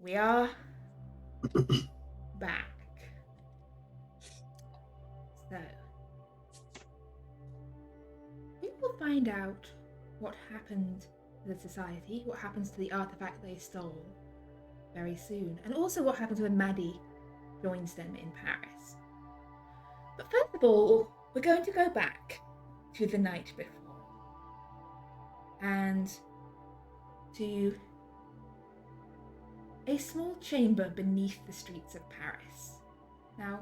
we are back. So, we will find out what happened to the society, what happens to the artifact they stole very soon, and also what happens when Maddie joins them in Paris. But first of all, we're going to go back to the night before and to a small chamber beneath the streets of Paris. Now,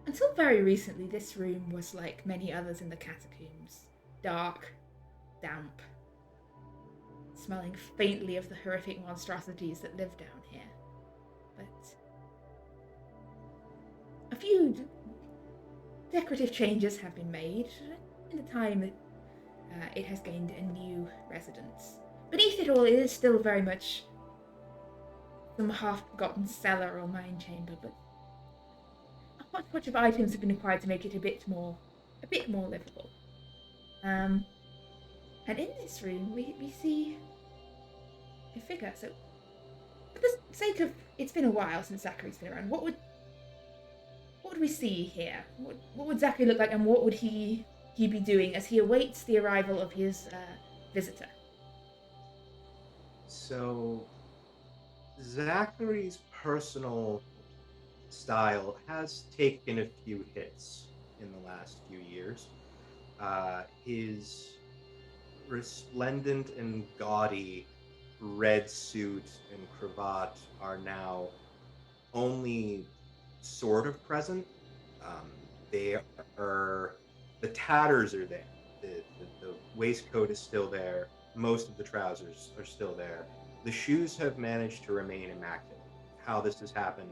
until very recently, this room was like many others in the catacombs. Dark, damp, smelling faintly of the horrific monstrosities that live down here. But a few decorative changes have been made. In the time it has gained a new residence. Beneath it all, it is still very much some half-forgotten cellar or mine chamber, but not much of items have been acquired to make it a bit more livable. And in this room, we see a figure. So, for the sake of, it's been a while since Zachery's been around. What would we see here? What would Zachery look like, and what would he be doing as he awaits the arrival of his visitor? So, Zachary's personal style has taken a few hits in the last few years. His resplendent and gaudy red suit and cravat are now only sort of present. They are, the tatters are there. The waistcoat is still there. Most of the trousers are still there. The shoes have managed to remain immaculate. How this has happened,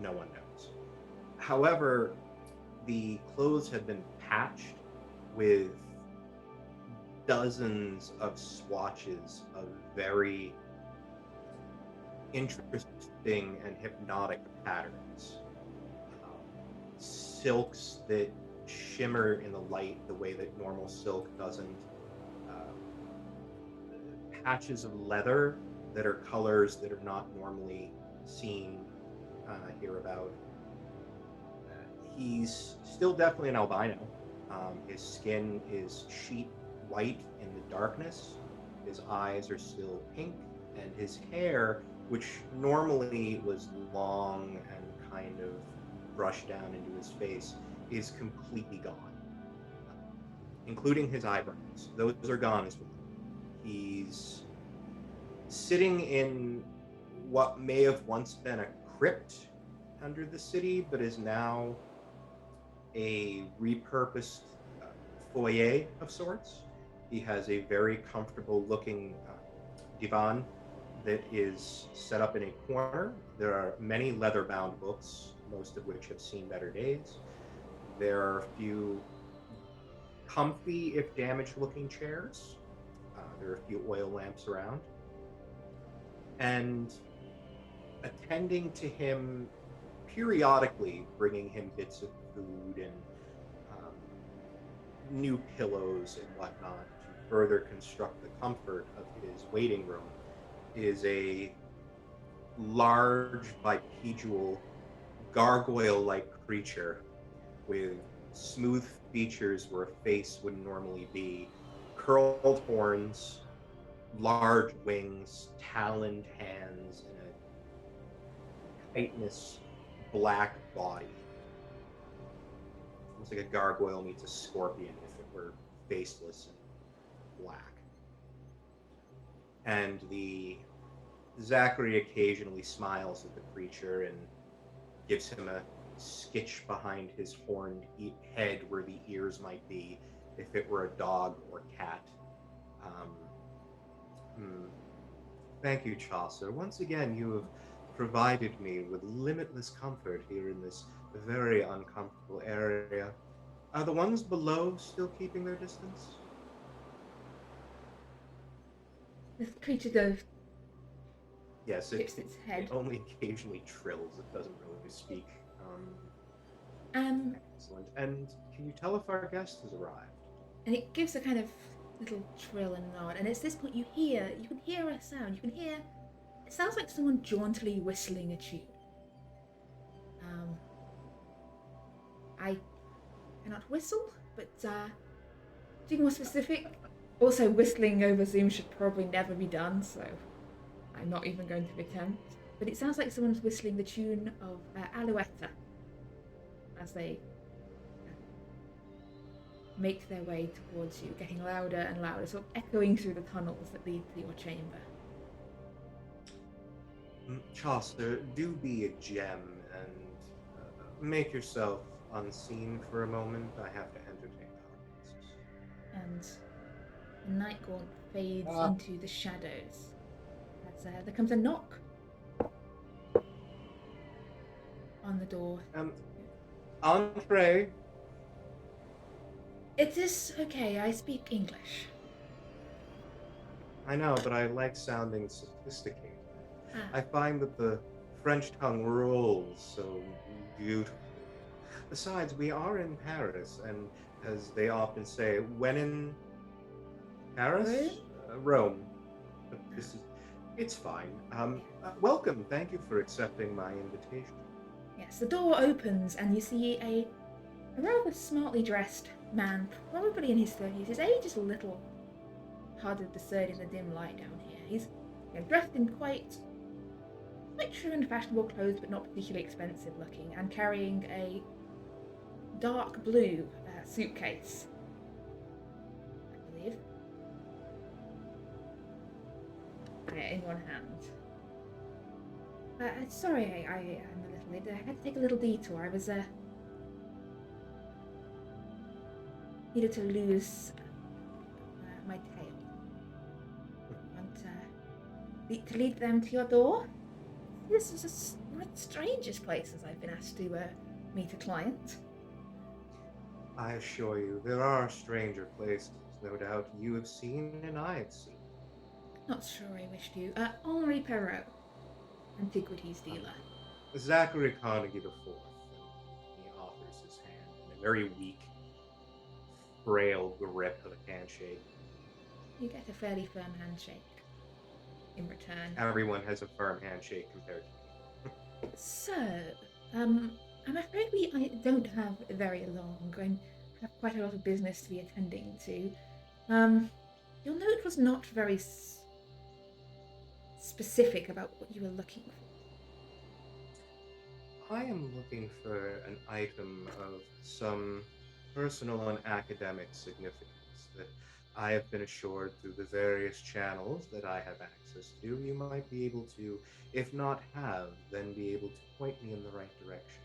no one knows. However, the clothes have been patched with dozens of swatches of very interesting and hypnotic patterns. Silks that shimmer in the light the way that normal silk doesn't. Patches of leather that are colors that are not normally seen hereabout. He's still definitely an albino. His skin is sheet white in the darkness. His eyes are still pink, and his hair, which normally was long and kind of brushed down into his face, is completely gone, including his eyebrows. Those are gone as well. He's sitting in what may have once been a crypt under the city, but is now a repurposed foyer of sorts. He has a very comfortable looking divan that is set up in a corner. There are many leather bound books, most of which have seen better days. There are a few comfy, if damaged looking chairs. There are a few oil lamps around. And attending to him periodically, bringing him bits of food and new pillows and whatnot to further construct the comfort of his waiting room, is a large bipedal gargoyle-like creature with smooth features where a face would normally be, curled horns, large wings, taloned hands, and a chitinous black body. It's like a gargoyle meets a scorpion if it were faceless and black. And the Zachery occasionally smiles at the creature and gives him a skitch behind his horned head where the ears might be if it were a dog or cat. Thank you, Chaucer. Once again, you have provided me with limitless comfort here in this very uncomfortable area. Are the ones below still keeping their distance? The creature goes, Yes, tips its head. it only occasionally trills. It doesn't really speak. Excellent. And can you tell if our guest has arrived? And it gives a kind of little trill and nod. And it's this point you can hear a sound. You can hear It sounds like someone jauntily whistling a tune. I cannot whistle, but to be more specific, also whistling over Zoom should probably never be done, so I'm not even going to attempt. But it sounds like someone's whistling the tune of Alouetta as they make their way towards you, getting louder and louder, sort of echoing through the tunnels that lead to your chamber. Chaucer, do be a gem and make yourself unseen for a moment. I have to entertain our guests. And the night gaunt fades into the shadows as there comes a knock on the door. Entree. It is okay, I speak English. I know, but I like sounding sophisticated. Ah, I find that the French tongue rolls so beautifully. Besides, we are in Paris, and as they often say, when in Paris? Rome. But it's fine. Welcome. Thank you for accepting my invitation. yes, the door opens and you see a rather smartly dressed man, probably in his 30s. His age is a little hard to discern in the dim light down here. He's dressed in quite true and fashionable clothes, but not particularly expensive looking, and carrying a dark blue suitcase, I believe, in one hand. Sorry, I'm a little late. I had to take a little detour. I was needed to lose my tail. Want to lead them to your door? This is one of the strangest places I've been asked to meet a client. I assure you, there are stranger places, no doubt you have seen and I have seen. Not sure I wish to. Henri Perot, antiquities dealer. Zachery Carnegie IV, and he offers his hand in a very weak, frail grip of a handshake. You get a fairly firm handshake in return. Everyone has a firm handshake compared to me. So, I'm afraid I don't have very long. I have quite a lot of business to be attending to. Your note was not very specific about what you were looking for. I am looking for an item of some personal and academic significance that I have been assured through the various channels that I have access to, you might be able to, if not have, then be able to point me in the right direction.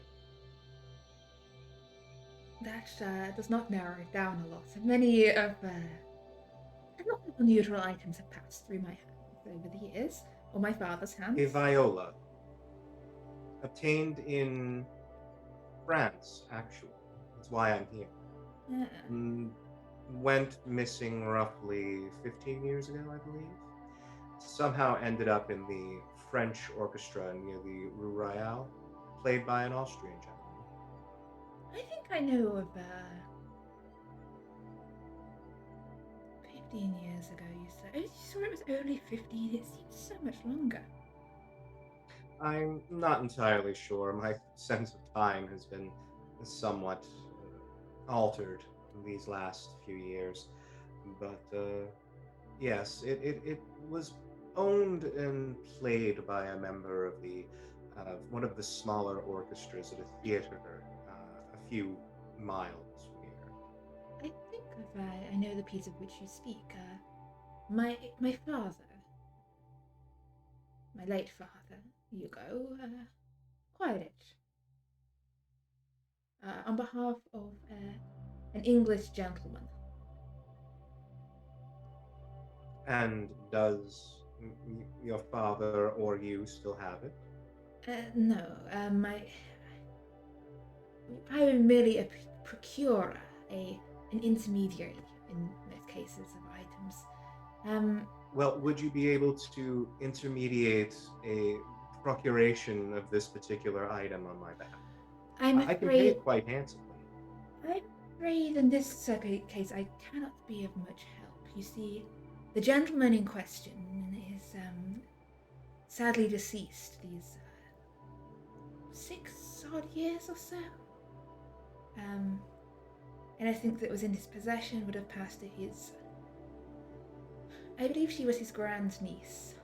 That does not narrow it down a lot. Many of a lot of unusual items have passed through my hands over the years, or my father's hands. A viola, obtained in France, actually. That's why I'm here. Went missing roughly 15 years ago, I believe. Somehow ended up in the French orchestra near the Rue Royale, played by an Austrian gentleman. I think I know of 15 years ago, you said. Oh, you saw it was only 15. It seems so much longer. I'm not entirely sure. My sense of time has been somewhat altered in these last few years. But yes, it was owned and played by a member of the one of the smaller orchestras at a theater a few miles from here. I think I know the piece of which you speak. My father, my late father, Hugo, acquired it on behalf of an English gentleman. And does your father or you still have it? No, I'm merely a procurer, an intermediary in most cases of items. Well, would you be able to intermediate a procuration of this particular item on my behalf? I can pay quite handsomely. I'm afraid in this case I cannot be of much help. You see, the gentleman in question is sadly deceased these 6 odd years or so. Anything that was in his possession would have passed to his... I believe she was his grandniece.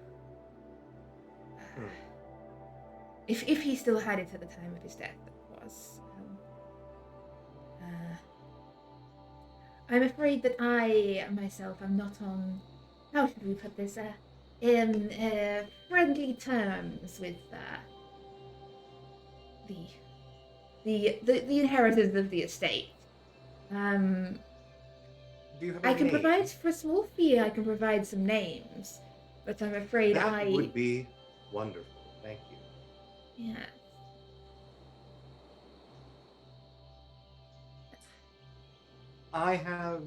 If he still had it at the time of his death, that was. I'm afraid that I myself am not on, how should we put this, in friendly terms with the inheritors of the estate. Do you have a I can name? provide for a small fee. I can provide some names, but I'm afraid That would be wonderful. Thank you. Yeah. I have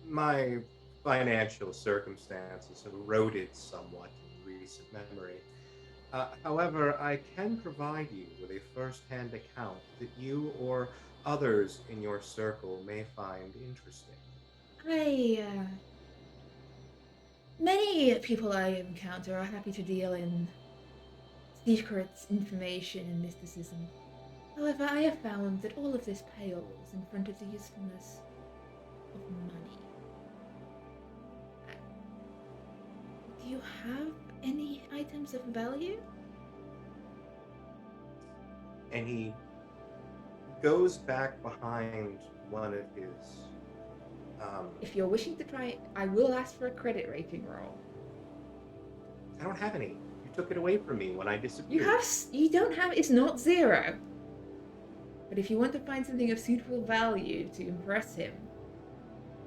my financial circumstances have eroded somewhat in recent memory. However, I can provide you with a first-hand account that you or others in your circle may find interesting. Many people I encounter are happy to deal in secrets, information, and mysticism. However, I have found that all of this pales in front of the usefulness of money. Do you have any items of value? And he goes back behind one of his. If you're wishing to try it, I will ask for a credit rating roll. I don't have any. You took it away from me when I disappeared. You don't have, it's not 0. But if you want to find something of suitable value to impress him,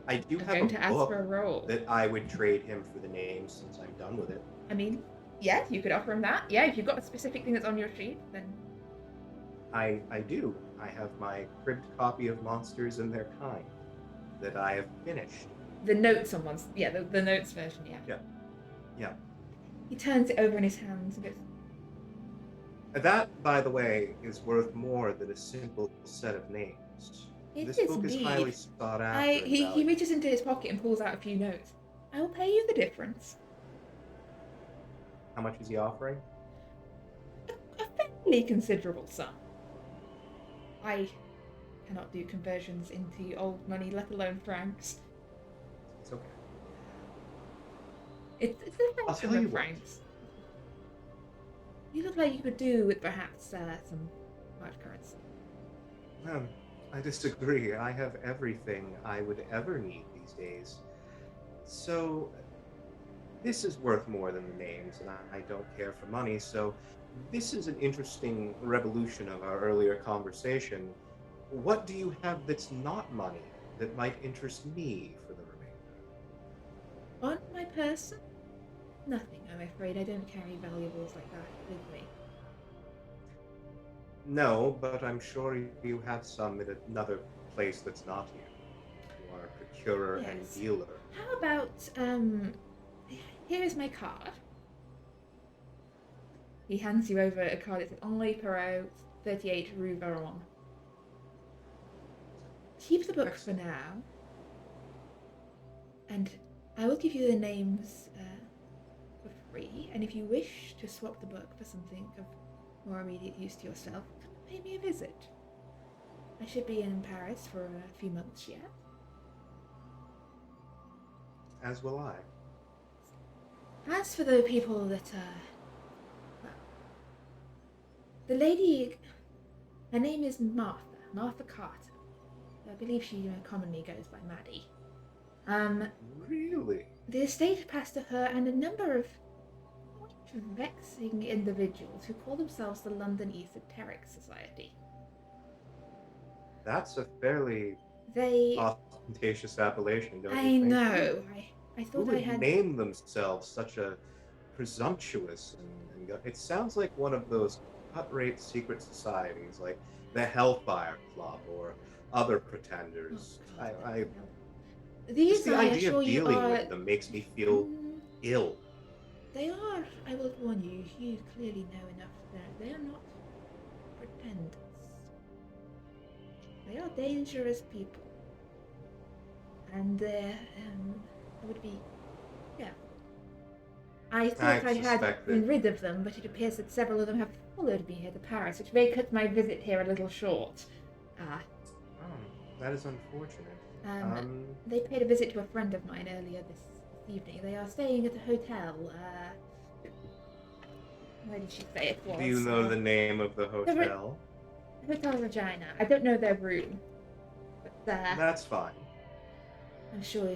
I do I'm have going to a ask book for a roll. that I would trade him for the name since I'm done with it. I mean, yeah, you could offer him that. Yeah, if you've got a specific thing that's on your sheet, then... I do. I have my cribbed copy of Monsters and Their Kind that I have finished. The notes on one... Yeah, the notes version, yeah. Yeah. He turns it over in his hands and goes... That, by the way, is worth more than a simple set of names. This book is highly sought after. He reaches into his pocket and pulls out a few notes. I will pay you the difference. How much is he offering? A fairly considerable sum. I cannot do conversions into old money, let alone francs. It's okay. It's a I'll tell you francs. You look like you could do with perhaps some hard currency. I disagree. I have everything I would ever need these days. So, this is worth more than the names, and I don't care for money, so this is an interesting revolution of our earlier conversation. What do you have that's not money that might interest me for the remainder? On my person? Nothing, I'm afraid. I don't carry valuables like that with me. No, but I'm sure you have some at another place that's not here. You are a procurer and dealer. How about, here is my card. He hands you over a card that says Monsieur Perot, 38 Rue Varon. Keep the book for now. And I will give you the names for free. And if you wish to swap the book for something of more immediate use to yourself, come and pay me a visit. I should be in Paris for a few months yet. As will I. As for the people that, well, the lady, her name is Martha Carter. I believe she commonly goes by Maddie. Really? The estate passed to her and a number of quite vexing individuals who call themselves the London Esoteric Society. That's a fairly ostentatious appellation, don't you think? I know. I thought Who would I had name themselves such a presumptuous and it sounds like one of those cut-rate secret societies like the Hellfire Club or other pretenders. These, the idea of dealing with them makes me feel ill. They are, I will warn you, you clearly know enough that they are not pretenders. They are dangerous people. And I would be careful. I I thought I had suspect been that. rid of them, but it appears that several of them have followed me here to Paris, which may cut my visit here a little short. Ah, Oh, that is unfortunate. um, Um, they paid a visit to a friend of mine earlier this evening. They are staying at a hotel. Where did she say it do you was? know the name of the The hotel? Hotel Regina. I don't know their room, but That's fine. I'm sure.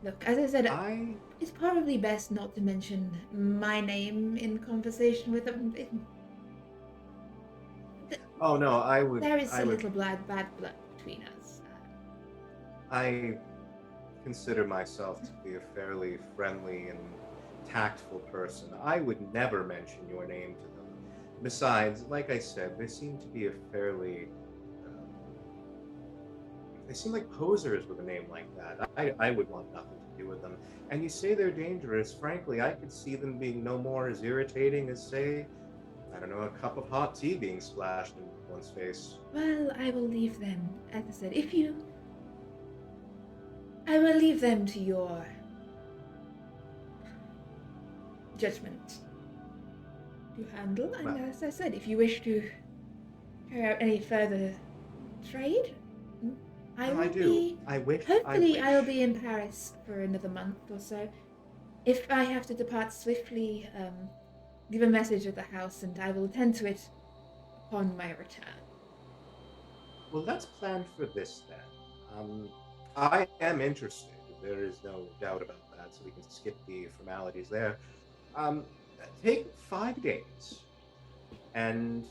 Look, as I said, I. it's probably best not to mention my name in conversation with them. Oh no, I would. There is I a would. little bad blood between us. I consider myself to be a fairly friendly and tactful person. I would never mention your name to them. Besides, like I said, they seem to be a fairly. They seem like posers with a name like that. I would want nothing to do with them. And you say they're dangerous. Frankly, I could see them being no more as irritating as, say, I don't know, a cup of hot tea being splashed in one's face. Well, I will leave them. As I said, I will leave them to your judgment to handle. And Well, as I said, if you wish to carry out any further trade, I no, I will do. be. I wish. I Hopefully, wish. I'll be in Paris for another month or so. If I have to depart swiftly, give a message at the house, and I will attend to it upon my return. Well, let's plan for this then. I am interested. There is no doubt about that, so we can skip the formalities there. Um, take 5 days and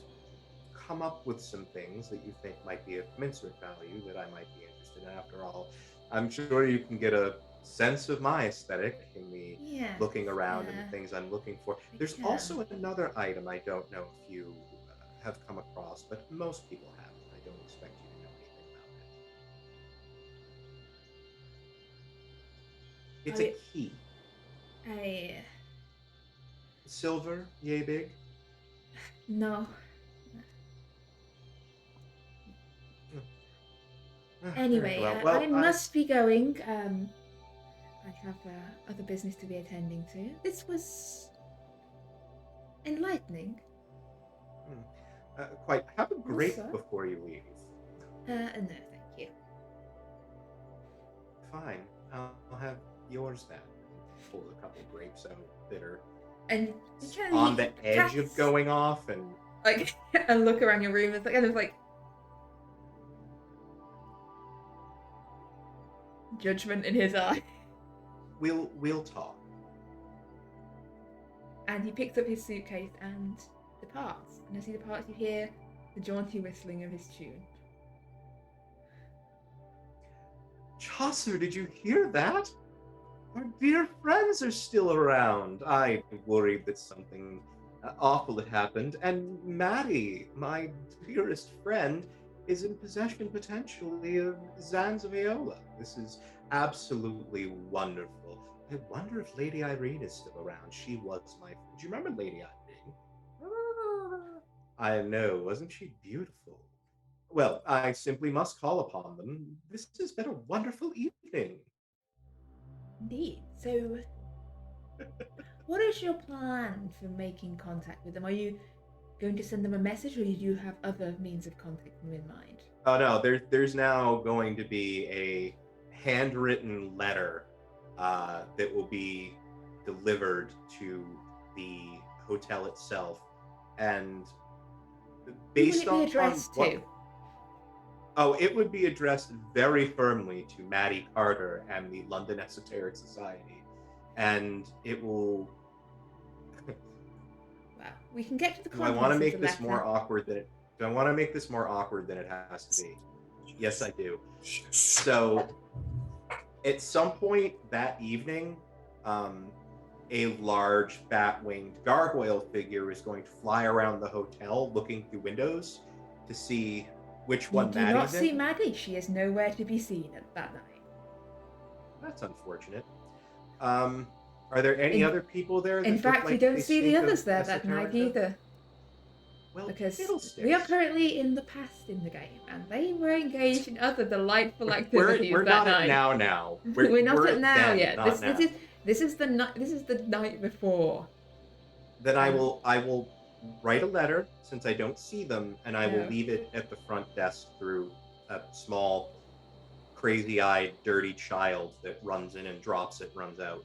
come up with some things that you think might be of commensurate value that I might be interested in. After all, I'm sure you can get a sense of my aesthetic in the Yeah, looking around and the things I'm looking for. I There's can. also another item I don't know if you have come across, but most people have. I don't expect you to know anything about it. It's a I, key. I, Silver, yay big. no. Very Anyway, well. I Well, I must be going. I have other business to be attending to. This was enlightening. hmm, quite have a grape Also, before you leave. no, thank you. Fine, I'll have yours then. Pull a couple grapes out that are And on the edge of cats, going off, and like, and look around your room. It's like, and there's like judgment in his eye. we'll talk. And he picks up his suitcase and departs. And as he departs, you hear the jaunty whistling of his tune. Chaucer, did you hear that? Our dear friends are still around. I worried that something awful had happened, and Maddie, my dearest friend, is in possession potentially of Zanzivola. This is absolutely wonderful. I wonder if Lady Irene is still around. She was my. Do you remember Lady Irene? I know, wasn't she beautiful? Well, I simply must call upon them. This has been a wonderful evening. Indeed. So, what is your plan for making contact with them? Are you going to send them a message, or do you have other means of contacting them in mind? Oh no, there's now going to be a handwritten letter that will be delivered to the hotel itself, and Who will based it be on addressed what. to? Oh, it would be addressed very firmly to Maddie Carter and the London Esoteric Society, and it will. Well, we can get to the Do I want contents to of make the this letter. more awkward than it? Do I want to make this more awkward than it has to be? Yes, I do. So, at some point that evening, a large bat-winged gargoyle figure is going to fly around the hotel, looking through windows to see which You one do not Maddie's see in. Maddie. She is nowhere to be seen at that night. That's unfortunate. Are there any other people there? In That look fact, you like don't they see the stink others of there that night esoterica? either. Well, Because fiddlesticks. we are currently in the past in the game, and they were engaged in other delightful We're activities we're that not night. at now. We're not we're at now then, yet. not now. This is the night. This is the night before. Then I will write a letter since I don't see them, and I will No. leave it at the front desk through a small, crazy-eyed, dirty child that runs in and drops it, runs out.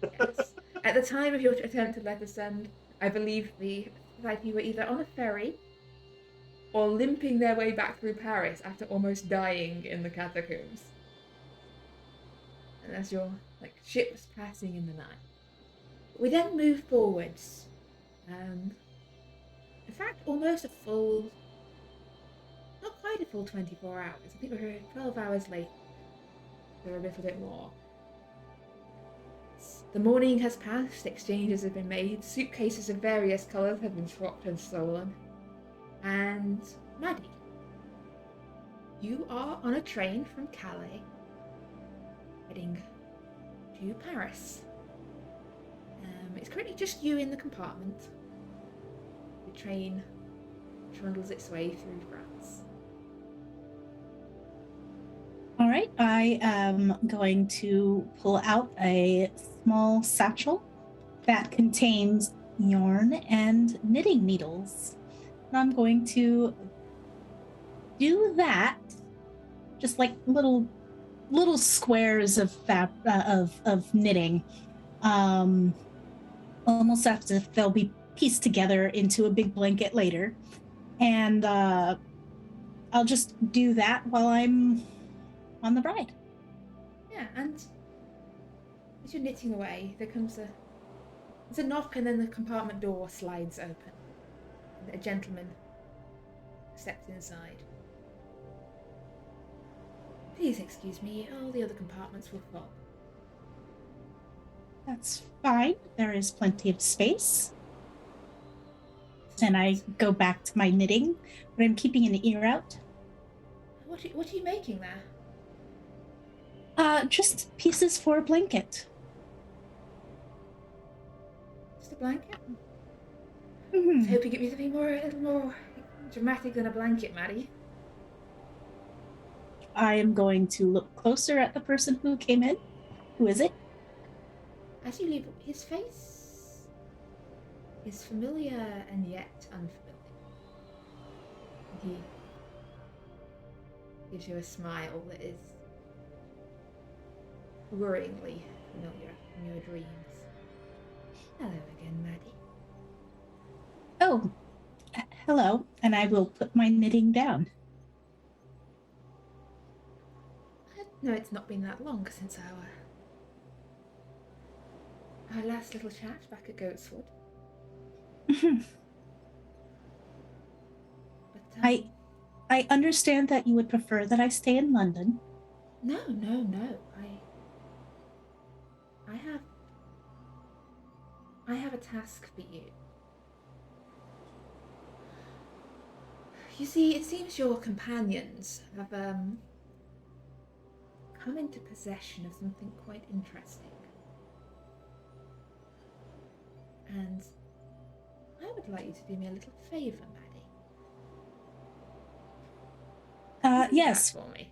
Yes. At the time of your attempted letter send, I believe the society were either on a ferry or limping their way back through Paris after almost dying in the catacombs. And as your ship was passing in the night. We then move forwards. In fact, almost a full, not quite a full 24 hours. I think we're 12 hours late. Or a little bit more. The morning has passed, exchanges have been made, suitcases of various colours have been swapped and stolen. And Maddie, you are on a train from Calais, heading to Paris. It's currently just you in the compartment. The train trundles its way through France. All right, I am going to pull out a small satchel that contains yarn and knitting needles. And I'm going to do that, just like little squares of knitting, almost as if they'll be pieced together into a big blanket later. And I'll just do that while I'm on the ride. Yeah, and as you're knitting away, there's a knock, and then the compartment door slides open. And a gentleman steps inside. Please excuse me, all the other compartments will follow. That's fine. There is plenty of space. And I go back to my knitting, but I'm keeping an ear out. What are you making there? Just pieces for a blanket. Just a blanket? Mm-hmm. I was hoping it'd be something a little more dramatic than a blanket, Maddie. I am going to look closer at the person who came in. Who is it? As you leave, his face is familiar and yet unfamiliar. He gives you a smile that is worryingly familiar from your dreams. Hello again, Maddie. Oh, hello. And I will put my knitting down. No, it's not been that long since our last little chat back at Goatswood. But I understand that you would prefer that I stay in London. No. I have a task for you. You see, it seems your companions have come into possession of something quite interesting. And I would like you to do me a little favour, Maddie. Yes. For me.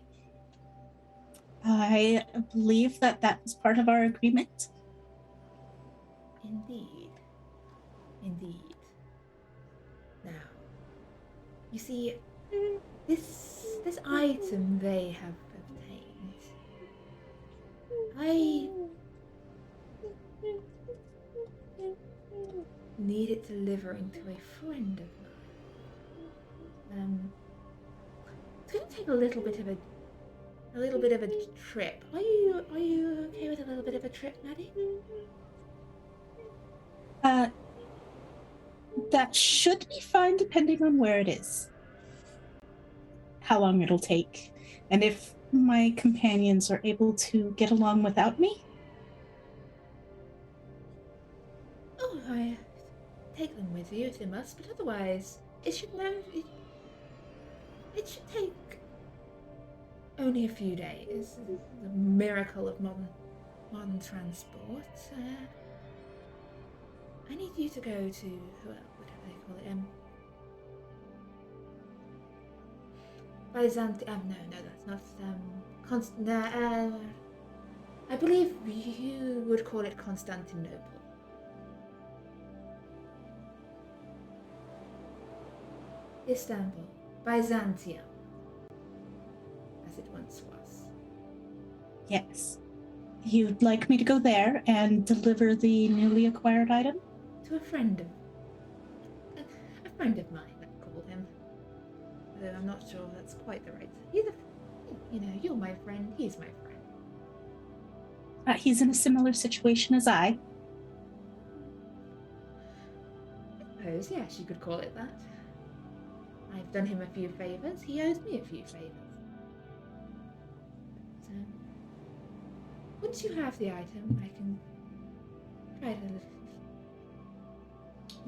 I believe that was part of our agreement. Indeed. Now, you see, this item they have obtained, I need it delivering to a friend of mine. It's going to take a little bit of a trip. Are you okay with a little bit of a trip, Maddie? That should be fine depending on where it is. How long it'll take. And if my companions are able to get along without me? Oh, I take them with you if they must, but otherwise, it should take only a few days. The miracle of modern transport. I need you to go to whatever they call it. Byzantium. No, that's not. I believe you would call it Constantinople. Istanbul, Byzantium, as it once was. Yes. You'd like me to go there and deliver the newly acquired item? To a friend of mine, let's call him. Though I'm not sure that's quite the right. You're my friend, he's my friend. He's in a similar situation as I. I suppose, yes, you could call it that. I've done him a few favours, he owes me a few favours. So, once you have the item, I can try to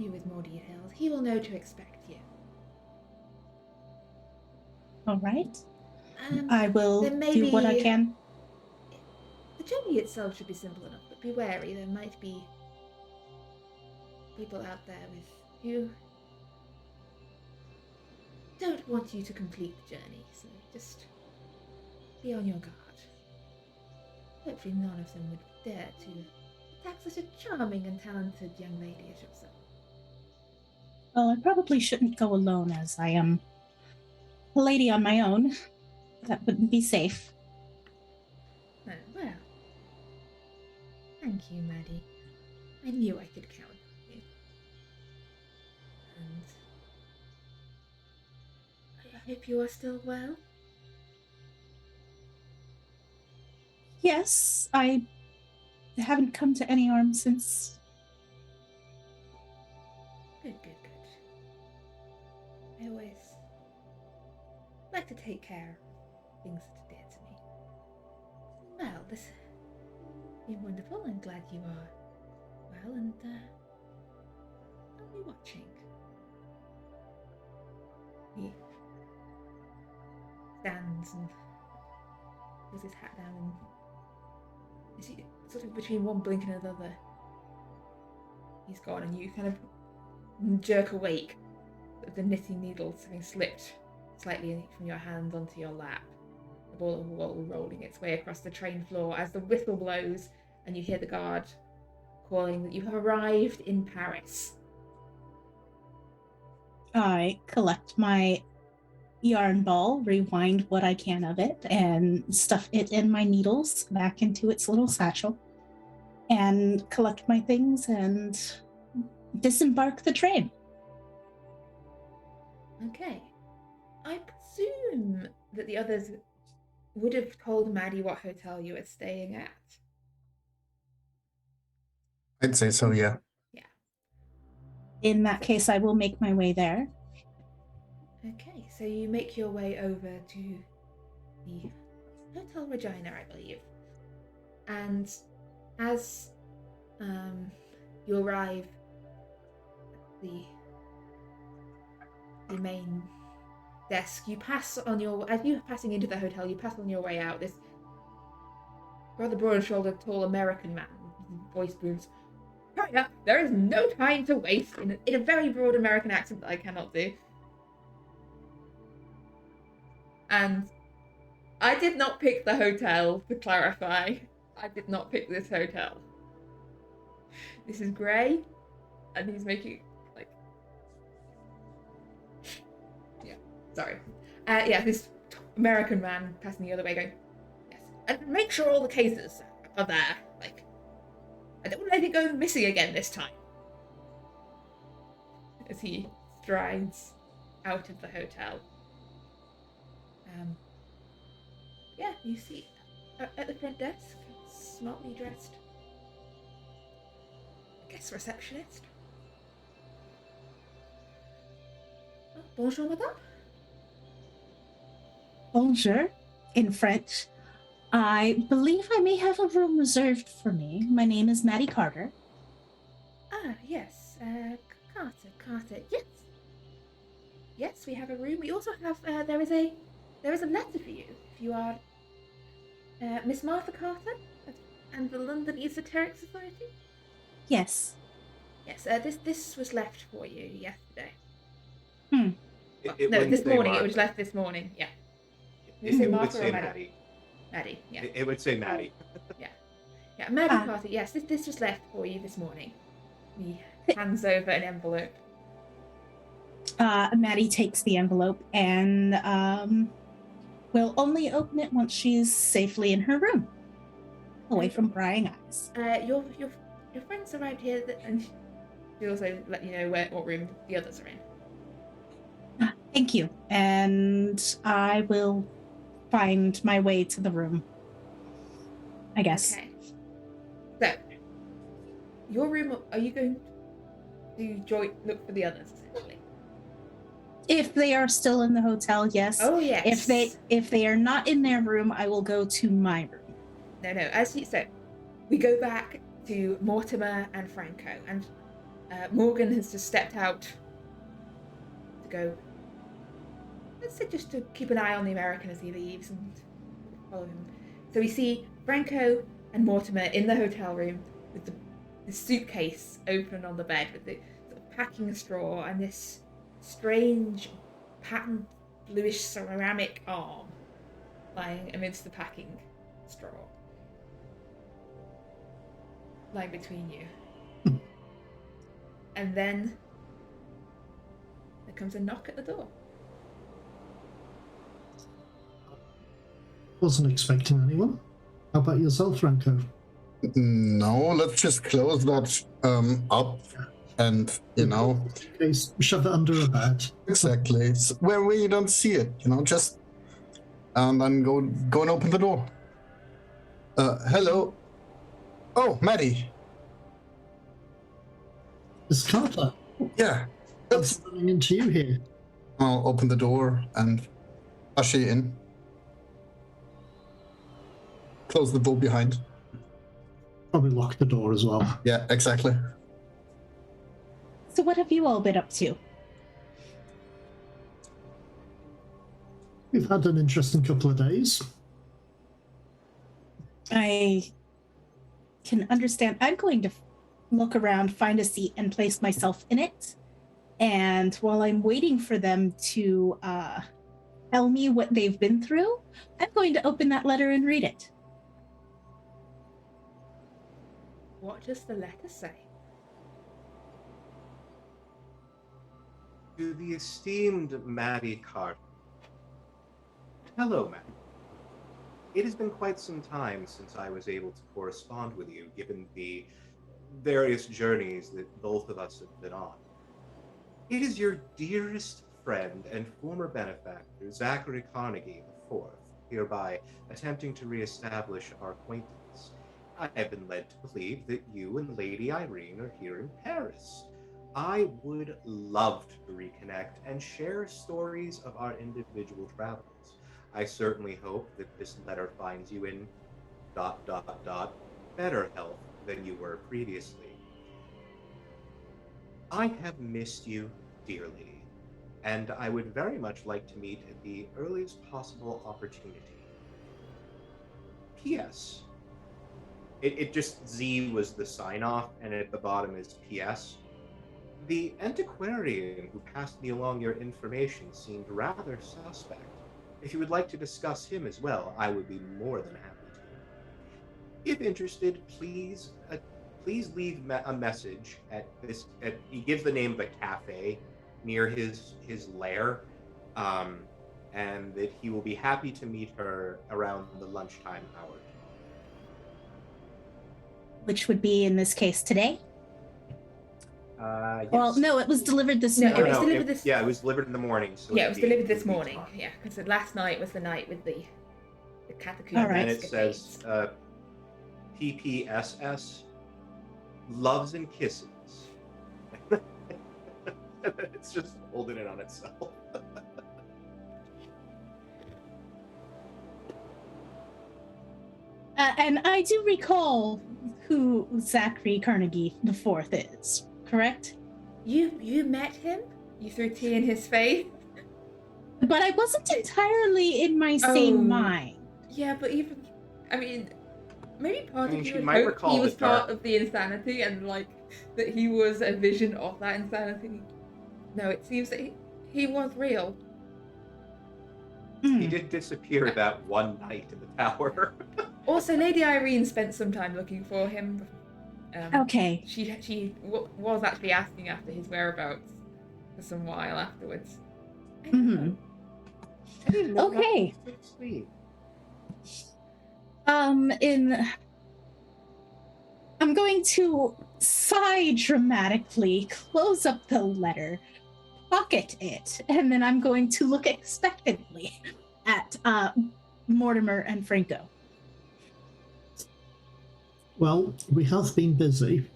you with more details. He will know to expect you. All right. I will do what I can. The journey itself should be simple enough, but be wary. There might be people out there who don't want you to complete the journey, so just be on your guard. Hopefully none of them would dare to attack such a charming and talented young lady as yourself. Well, I probably shouldn't go alone, as I am a lady on my own. That wouldn't be safe. Oh, well. Thank you, Maddie. I knew I could count on you. And I hope you are still well. Yes, I haven't come to any harm since. Good. I always like to take care of things that are dear to me. Well, this has been wonderful. I'm glad you are well, and I'll be watching. He stands and pulls his hat down, and is he sort of between one blink and another? He's gone, and you kind of jerk awake of the knitting needles having slipped slightly from your hand onto your lap. The ball of wool rolling its way across the train floor as the whistle blows and you hear the guard calling that you have arrived in Paris. I collect my yarn ball, rewind what I can of it, and stuff it and my needles back into its little satchel, and collect my things and disembark the train. Okay. I presume that the others would have told Maddie what hotel you were staying at. I'd say so, yeah. Yeah. In that case, I will make my way there. Okay, so you make your way over to the Hotel Regina, I believe. And as you arrive at the main desk, you pass on your, as you're passing into the hotel, you pass on your way out this rather broad-shouldered, tall American man. Voice booms, "Hurry up, there is no time to waste," in a very broad American accent that I cannot do. And I did not pick the hotel, to clarify. I did not pick this hotel. This is Gray, and he's making, like... Yeah, sorry. This American man passing the other way going, "Yes, and make sure all the cases are there. Like, I don't want anything going missing again this time." As he strides out of the hotel. You see at the front desk, smartly dressed guest receptionist. Oh, bonjour, madame. Bonjour, in French. I believe I may have a room reserved for me. My name is Maddie Carter. Ah, yes. Carter. Yes, we have a room. We also have, there is a letter for you. If you are Miss Martha Carter and the London Esoteric Society? Yes. Yes, this was left for you yesterday. This morning. It was left this morning, yeah. It would say Maddie. Maddie, yeah. It would say Maddie. Yeah. Yeah, Maddie Ah. Carter, yes, this was left for you this morning. He hands over an envelope. Maddie takes the envelope and will only open it once she's safely in her room, away from prying eyes. Your friends arrived here, and she also let you know what room the others are in. Thank you. And I will find my way to the room, I guess. Okay. So, your room, are you going to look for the others, essentially? If they are still in the hotel, yes. Oh, yes. If they are not in their room, I will go to my room. No. So, we go back to Mortimer and Franco, and Morgan has just stepped out to go. Let's say just to keep an eye on the American as he leaves and follow him. So we see Franco and Mortimer in the hotel room with the suitcase open on the bed with the sort of packing straw and this strange patterned bluish ceramic arm lying amidst the packing straw. Lying between you. And then there comes a knock at the door. Wasn't expecting anyone. How about yourself, Franco? No, let's just close that up and, Shove it under a bed. Exactly. It's where we don't see it, just and then go and open the door. Hello. Oh, Maddie. It's Carter. Yeah. What's running into you here? I'll open the door and usher you in. Close the door behind. Probably lock the door as well. Yeah, exactly. So what have you all been up to? We've had an interesting couple of days. I can understand. I'm going to look around, find a seat, and place myself in it. And while I'm waiting for them to tell me what they've been through, I'm going to open that letter and read it. What does the letter say? To the esteemed Maddie Carter. Hello, Maddie. It has been quite some time since I was able to correspond with you, given the various journeys that both of us have been on. It is your dearest friend and former benefactor, Zachery Carnegie IV, hereby attempting to reestablish our acquaintance. I have been led to believe that you and Lady Irene are here in Paris. I would love to reconnect and share stories of our individual travels. I certainly hope that this letter finds you in ... better health than you were previously. I have missed you dearly, and I would very much like to meet at the earliest possible opportunity. P.S. It just Z was the sign-off, and at the bottom is P.S. The antiquarian who passed me along your information seemed rather suspect. If you would like to discuss him as well, I would be more than happy to. If interested, please leave a message at this. He gives the name of a cafe near his lair, and that he will be happy to meet her around the lunchtime hour. Which would be, in this case, today? Yes. Well, no, it was delivered this No, morning. it was delivered this... Yeah, it was delivered in the morning. So yeah, it was delivered this morning. tomorrow. Yeah, because last night was the night with the catacomb. All right. And it says PPSS, loves and kisses. It's just holding it on itself. And I do recall who Zachery Carnegie IV is, correct? You met him? You threw tea in his face? But I wasn't entirely in my same Oh. mind. Yeah, but even... I mean, maybe part of she you would might hope recall he was the dark- part of the insanity and, like, that he was a vision of that insanity. No, it seems that he was real. He did disappear that one night in the tower. Also, Lady Irene spent some time looking for him. Okay. She was actually asking after his whereabouts for some while afterwards. Mhm. I didn't know Okay. that was so sweet. I'm going to sigh dramatically, close up the letter, pocket it, and then I'm going to look expectantly at Mortimer and Franco. Well, we have been busy.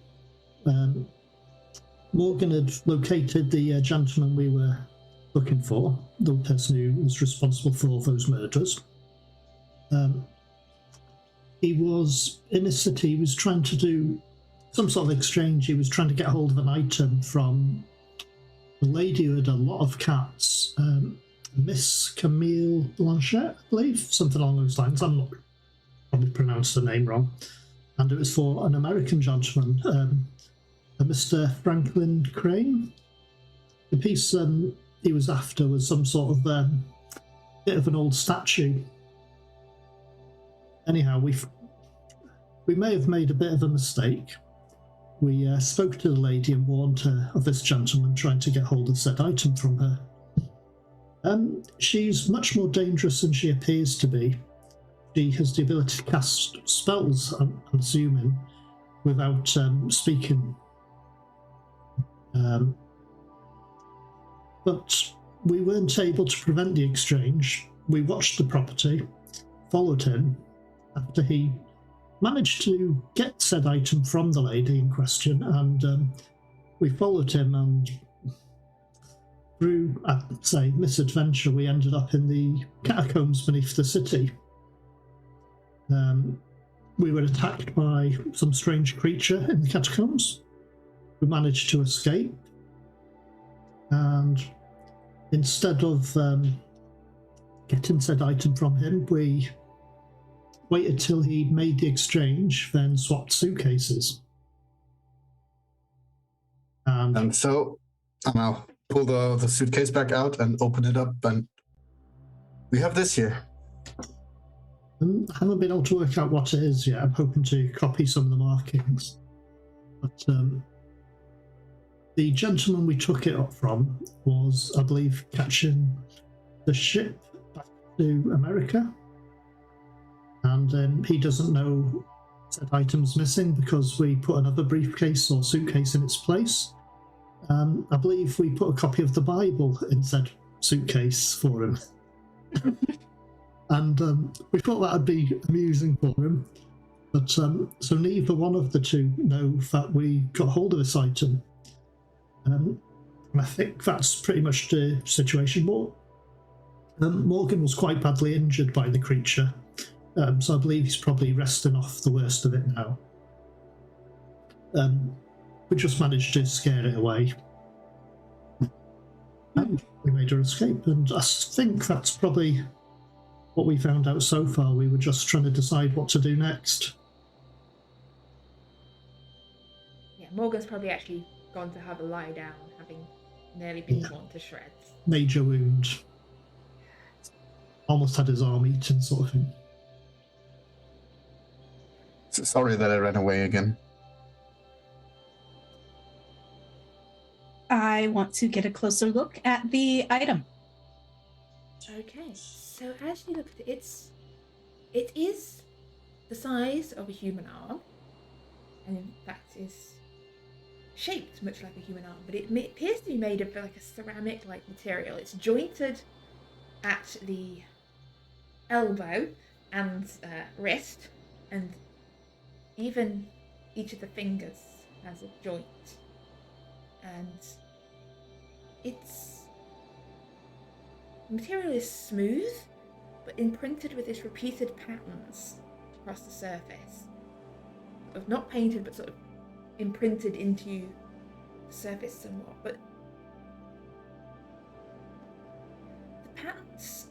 Morgan had located the gentleman we were looking for, the person who was responsible for all those murders. He was in a city, he was trying to do some sort of exchange. He was trying to get hold of an item from a lady who had a lot of cats, Miss Camille Blanchette, I believe, something along those lines. I'm not probably pronounced the name wrong. And it was for an American gentleman, a Mr. Franklin Crane. The piece he was after was some sort of bit of an old statue. Anyhow, we may have made a bit of a mistake. We spoke to the lady and warned her of this gentleman trying to get hold of said item from her. She's much more dangerous than she appears to be. She has the ability to cast spells, I'm assuming, without speaking. But we weren't able to prevent the exchange. We watched the property, followed him, after he managed to get said item from the lady in question, and we followed him, and through, I'd say, misadventure, we ended up in the catacombs beneath the city. We were attacked by some strange creature in the catacombs. We managed to escape, and instead of getting said item from him, we waited till he made the exchange, then swapped suitcases. And so I now pull the suitcase back out and open it up, and we have this here. I haven't been able to work out what it is yet. I'm hoping to copy some of the markings. But the gentleman we took it up from was, I believe, catching the ship back to America. And he doesn't know said item's missing because we put another briefcase or suitcase in its place. I believe we put a copy of the Bible in said suitcase for him. And we thought that would be amusing for him. But so neither one of the two know that we got hold of this item. And I think that's pretty much the situation. Morgan was quite badly injured by the creature. So I believe he's probably resting off the worst of it now. We just managed to scare it away. And we made our escape, and I think that's probably what we found out so far. We were just trying to decide what to do next. Yeah, Morgan's probably actually gone to have a lie down, having nearly been torn to shreds. Major wound. Almost had his arm eaten, sort of thing. Sorry that I ran away again. I want to get a closer look at the item. Okay, so as you look at it, it is the size of a human arm, and in fact is shaped much like a human arm, but it appears to be made of like a ceramic-like material. It's jointed at the elbow and wrist, and even each of the fingers has a joint, and the material is smooth but imprinted with these repeated patterns across the surface, of not painted but sort of imprinted into the surface somewhat. But the patterns,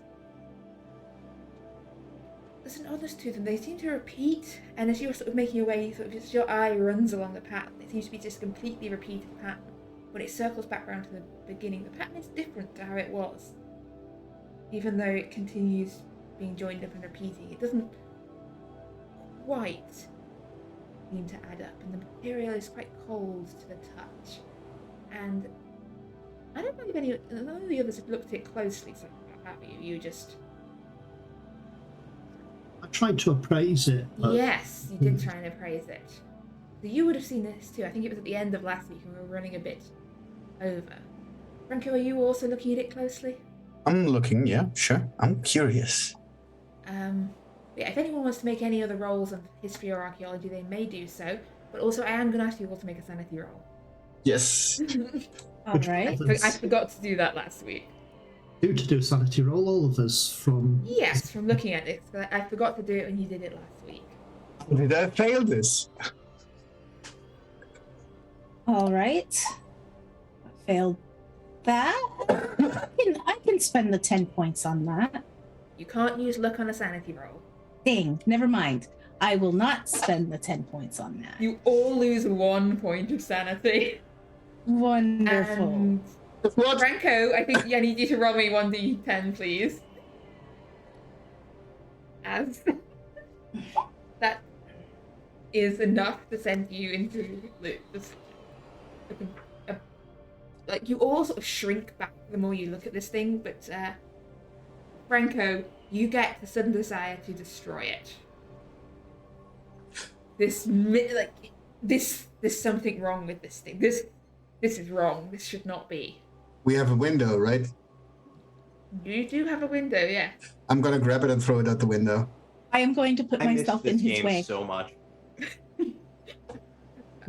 there's an oddness to them. They seem to repeat, and as you're sort of making your way, sort of as your eye runs along the pattern, it seems to be just completely repeated pattern. When it circles back around to the beginning, the pattern is different to how it was. even though it continues being joined up and repeating, it doesn't quite seem to add up, and the material is quite cold to the touch. And I don't know if none of the others have looked at it closely, so have you? You just... I tried to appraise it. But Yes, you did try and appraise it. So you would have seen this too. I think it was at the end of last week and we were running a bit over. Franco, are you also looking at it closely? I'm looking, yeah, sure. I'm curious. Yeah, if anyone wants to make any other rolls of history or archaeology, they may do so. But also, I am going to ask you all to make a sanity roll. Yes. All right. I forgot to do that last week. to do a sanity roll, all of us from... Yes, from looking at it. I forgot to do it when you did it last week. Did I fail this? All right. I failed that. I can spend the 10 points on that. You can't use luck on a sanity roll. Dang, never mind. I will not spend the 10 points on that. You all lose 1 point of sanity. Wonderful. And What? Franco, I think I need you to roll me 1d10, please. As that is enough to send you into just like you all sort of shrink back the more you look at this thing, but Franco, you get the sudden desire to destroy it. There's something wrong with this thing. This is wrong. This should not be. We have a window, right? You do have a window, yeah. I'm gonna grab it and throw it out the window. I am going to put myself in his way. So much.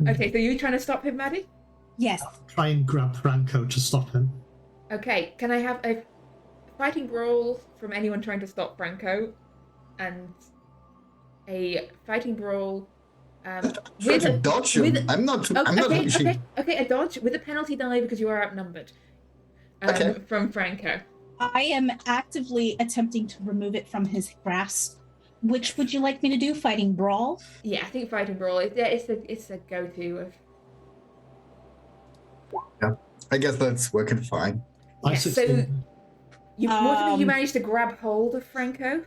Okay, so you trying to stop him, Maddie? Yes. Try and grab Franco to stop him. Okay, can I have a fighting brawl from anyone trying to stop Franco, and a fighting brawl Try to dodge him. I'm not dodging. Okay, a dodge with a penalty die because you are outnumbered. Okay. From Franco. I am actively attempting to remove it from his grasp. Which would you like me to do? Fighting brawl? Yeah, I think fighting brawl. It's a go-to of. Yeah, I guess that's working fine. I Yeah, so succeeded. you managed to grab hold of Franco.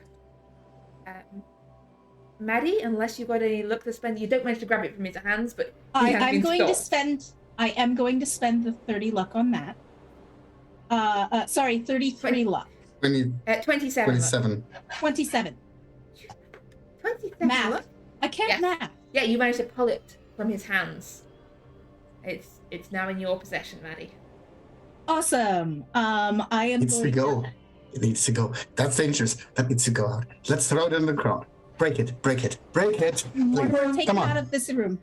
Maddie, unless you've got any luck to spend, you don't manage to grab it from his hands, but I am going to spend the 30 luck on that. 33 luck. 27. 27. 27. 27 Math. luck? I can't Yes. math. Yeah, you managed to pull it from his hands. It's now in your possession, Maddie. Awesome. I am Needs to go. It needs to go. That's dangerous. That needs to go out. Let's throw it in the crowd. Break it. Break it. Break it. Take Come him on. out of this room.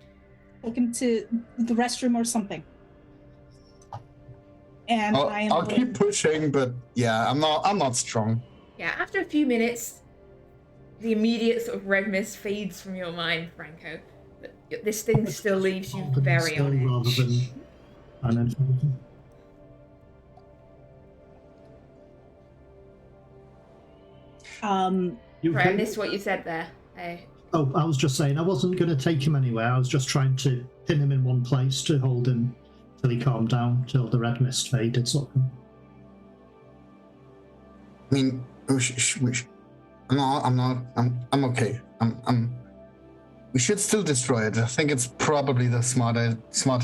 Take him to the restroom or something. And I'll keep pushing, but yeah, I'm not strong. Yeah, after a few minutes, the immediate sort of red mist fades from your mind, Franco. But this thing still leaves you very on edge. Rather than anything. You Sorry, I okay? missed what you said there. Oh, I was just saying, I wasn't going to take him anywhere. I was just trying to pin him in one place to hold him till he calmed down, till the red mist faded, sort of. I mean, I'm okay. We should still destroy it. I think it's probably the smarter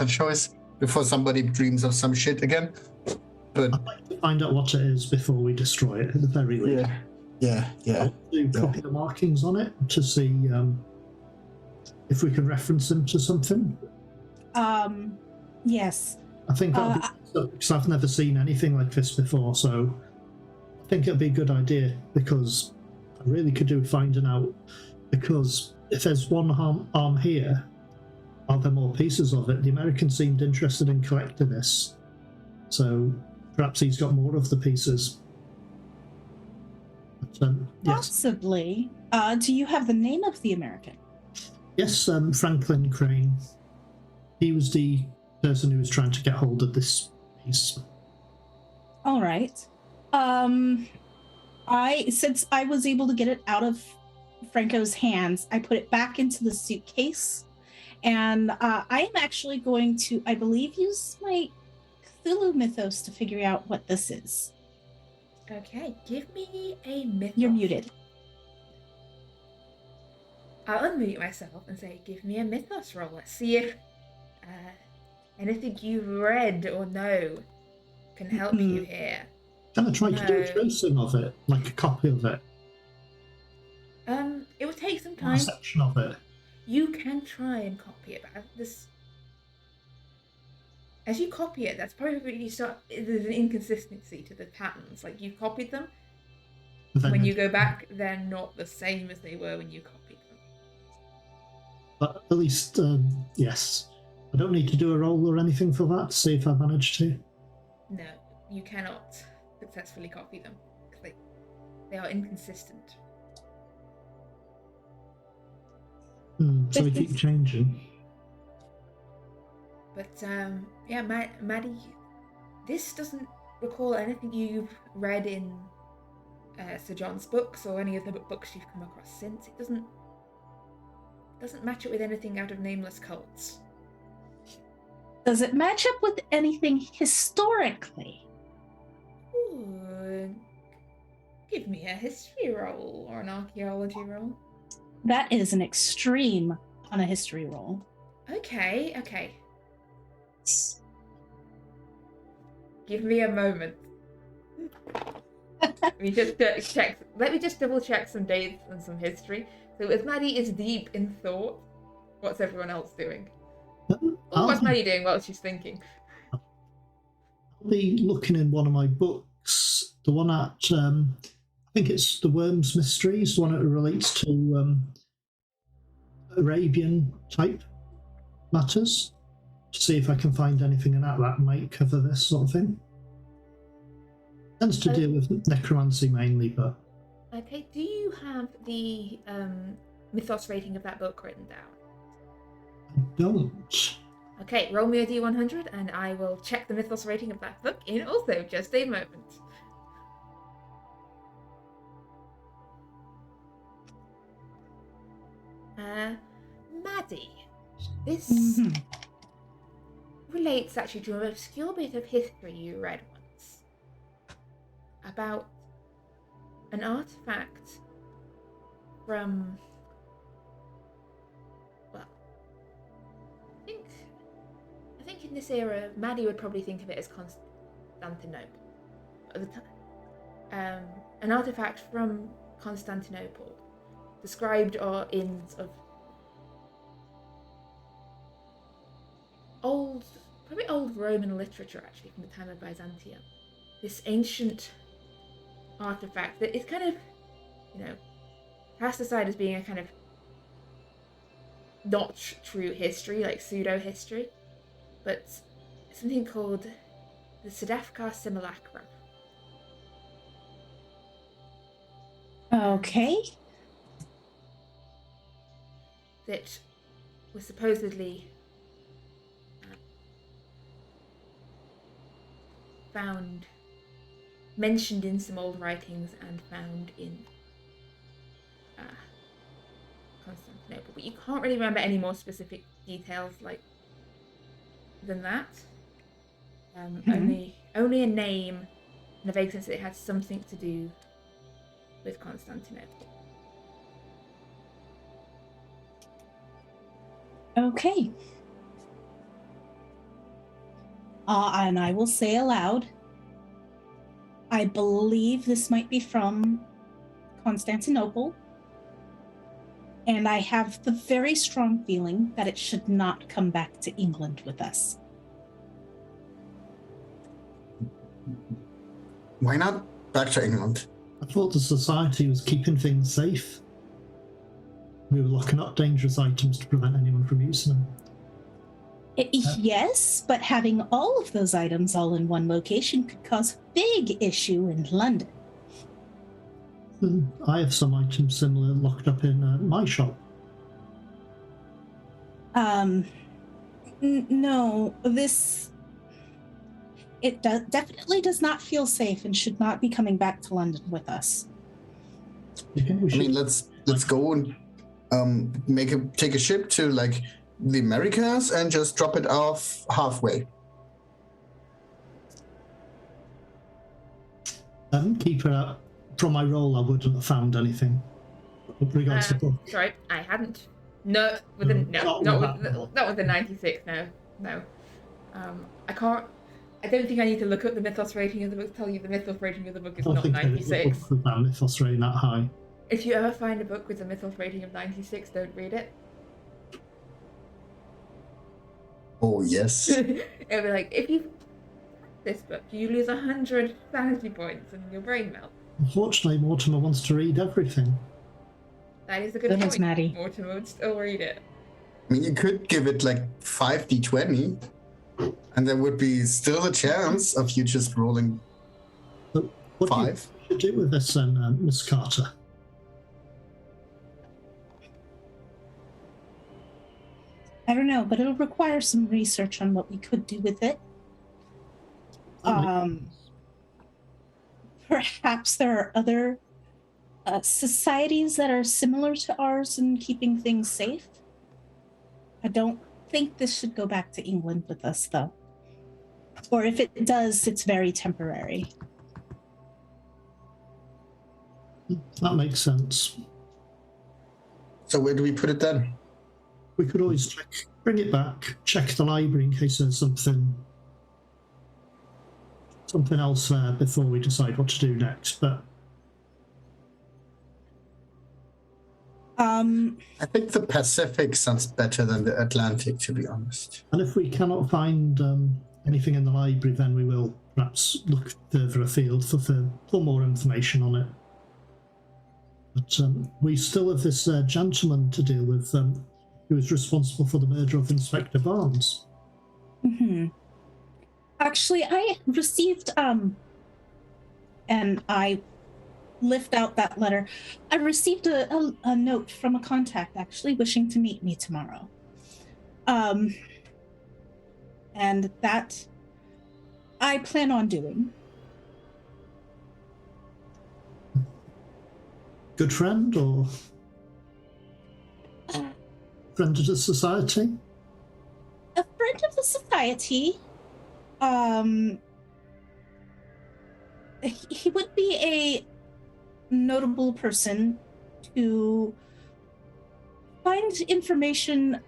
choice before somebody dreams of some shit again. But I'd like to find out what it is before we destroy it, at the very least. yeah. Do copy the markings on it to see if we can reference them to something. Yes. I think that'll be, because I've never seen anything like this before, so I think it'd be a good idea, because I really could do with finding out, because if there's one arm here, are there more pieces of it? The American seemed interested in collecting this, so perhaps he's got more of the pieces. But, yes. Possibly. Do you have the name of the American? Yes, Franklin Crane. He was the person who was trying to get hold of this piece. All right. Since I was able to get it out of Franco's hands, I put it back into the suitcase, and I am actually going to, I believe, use my Cthulhu mythos to figure out what this is. Okay, give me a mythos. You're muted. I'll unmute myself and say, give me a mythos roll. Let's see if anything you've read or know can help you here. Can I try to do a No. tracing of it, like a copy of it, It would take some or a time. section of it? You can try and copy it, but this, as you copy it, that's probably you start. There's an inconsistency to the patterns. Like you copied them, Then when you go back, they're not the same as they were when you copied them. But at least, yes. I don't need to do a roll or anything for that to see if I manage to. No, you cannot successfully copy them because they are inconsistent. So we keep changing. But yeah, Maddie, this doesn't recall anything you've read in Sir John's books or any of the books you've come across since. It doesn't match up with anything out of Nameless Cults. Does it match up with anything historically? Ooh, give me a history roll or an archaeology roll. That is an extreme on a history roll. Okay. Give me a moment. Let me just check. Let me just double check some dates and some history. So as Maddie is deep in thought, what's everyone else doing? What's Maddie doing while she's thinking? I'll be looking in one of my books, the one at, I think it's The Worm's Mysteries, the one that relates to Arabian type matters, to see if I can find anything in that might cover this sort of thing. Tends to deal with necromancy mainly, but... Okay, do you have the mythos rating of that book written down? I don't. Okay, roll me a d100 and I will check the mythos rating of that book in also just a moment. Maddie, this relates actually to an obscure bit of history you read once about an artifact from, well, I think in this era, Maddie would probably think of it as Constantinople. At the time, an artifact from Constantinople, described or in sort of old Roman literature, actually, from the time of Byzantium. This ancient artifact that is kind of, cast aside as being a kind of not true history, like pseudo-history, but something called the Sedefkar Simulacrum. Okay. That was supposedly mentioned in some old writings and found in Constantinople, but you can't really remember any more specific details than that. Only a name and a vague sense that it had something to do with Constantinople. Okay. And I will say aloud, I believe this might be from Constantinople, and I have the very strong feeling that it should not come back to England with us. Why not back to England? I thought the society was keeping things safe. We were locking up dangerous items to prevent anyone from using them. Yes, but having all of those items all in one location could cause a big issue in London. I have some items similar locked up in my shop. No, it definitely does not feel safe and should not be coming back to London with us. Okay, let's go and take a ship to the Americas and just drop it off halfway. Keep it up. From my roll, I wouldn't have found anything. With regards to the book. Sorry, I hadn't. No, with the, No, not not with with the, that. not with the 96. No. I can't. I don't think I need to look up the mythos rating of the book to tell you the mythos rating of the book I is don't not think any of the 96. books with that mythos rating that high. If you ever find a book with a mythos rating of 96, don't read it. Oh, yes. It'll be like, if you this book, you lose 100 sanity points and your brain melts. Unfortunately, Mortimer wants to read everything. That is a good Goodness, point. Maddie. Mortimer would still read it. I mean, you could give it like 5d20, and there would be still a chance of you just rolling So what do you 5. should do with this then, Miss Carter? I don't know, but it'll require some research on what we could do with it. Perhaps there are other societies that are similar to ours in keeping things safe. I don't think this should go back to England with us, though. Or if it does, it's very temporary. That makes sense. So where do we put it then? We could always bring it back, check the library in case there's something else there before we decide what to do next. But I think the Pacific sounds better than the Atlantic, to be honest. and if we cannot find anything in the library, then we will perhaps look further afield for more information on it. But we still have this gentleman to deal with who is responsible for the murder of Inspector Barnes. Mm-hmm. Actually, I received, and I lift out that letter. I received a note from a contact actually wishing to meet me tomorrow. And that I plan on doing. Good friend or friend of the society? A friend of the society. He would be a notable person to find information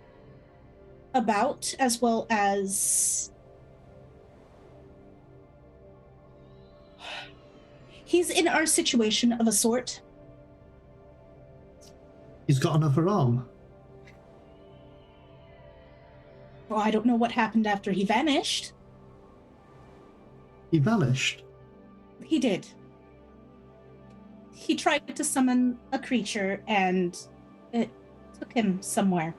about, as well as he's in our situation of a sort. He's got another arm. Well, I don't know what happened after he vanished. He vanished. He did. He tried to summon a creature and it took him somewhere.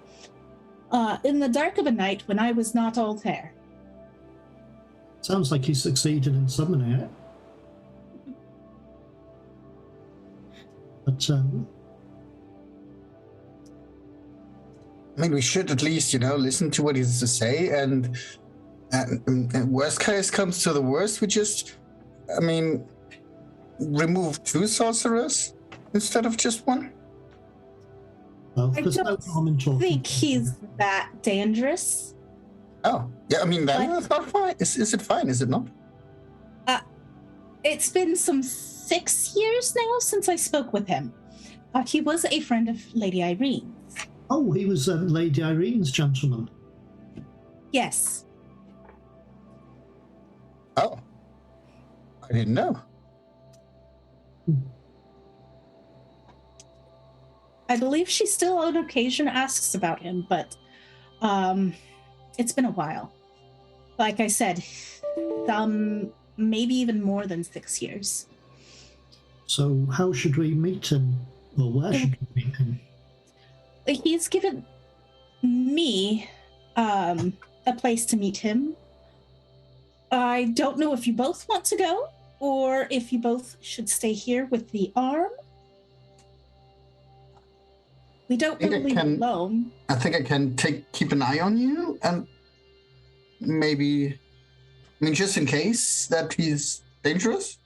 In the dark of a night when I was not all there. Sounds like he succeeded in summoning it. But I mean, we should at least, listen to what he has to say, and worst case comes to the worst, we just, remove 2 sorcerers instead of just 1. well, I there's no don't harm in talking. think he's that dangerous. Oh, yeah, then that's not fine. Is it fine? Is it not? It's been some 6 years now since I spoke with him. He was a friend of Lady Irene's. Oh, he was Lady Irene's gentleman. Yes. Oh, I didn't know. I believe she still on occasion asks about him, but it's been a while. Like I said, maybe even more than 6 years. So how should we meet him? Or where should we meet him? He's given me a place to meet him. I don't know if you both want to go, or if you both should stay here with the arm. We don't want to leave him alone. I think I can keep an eye on you, and maybe, just in case that he's dangerous.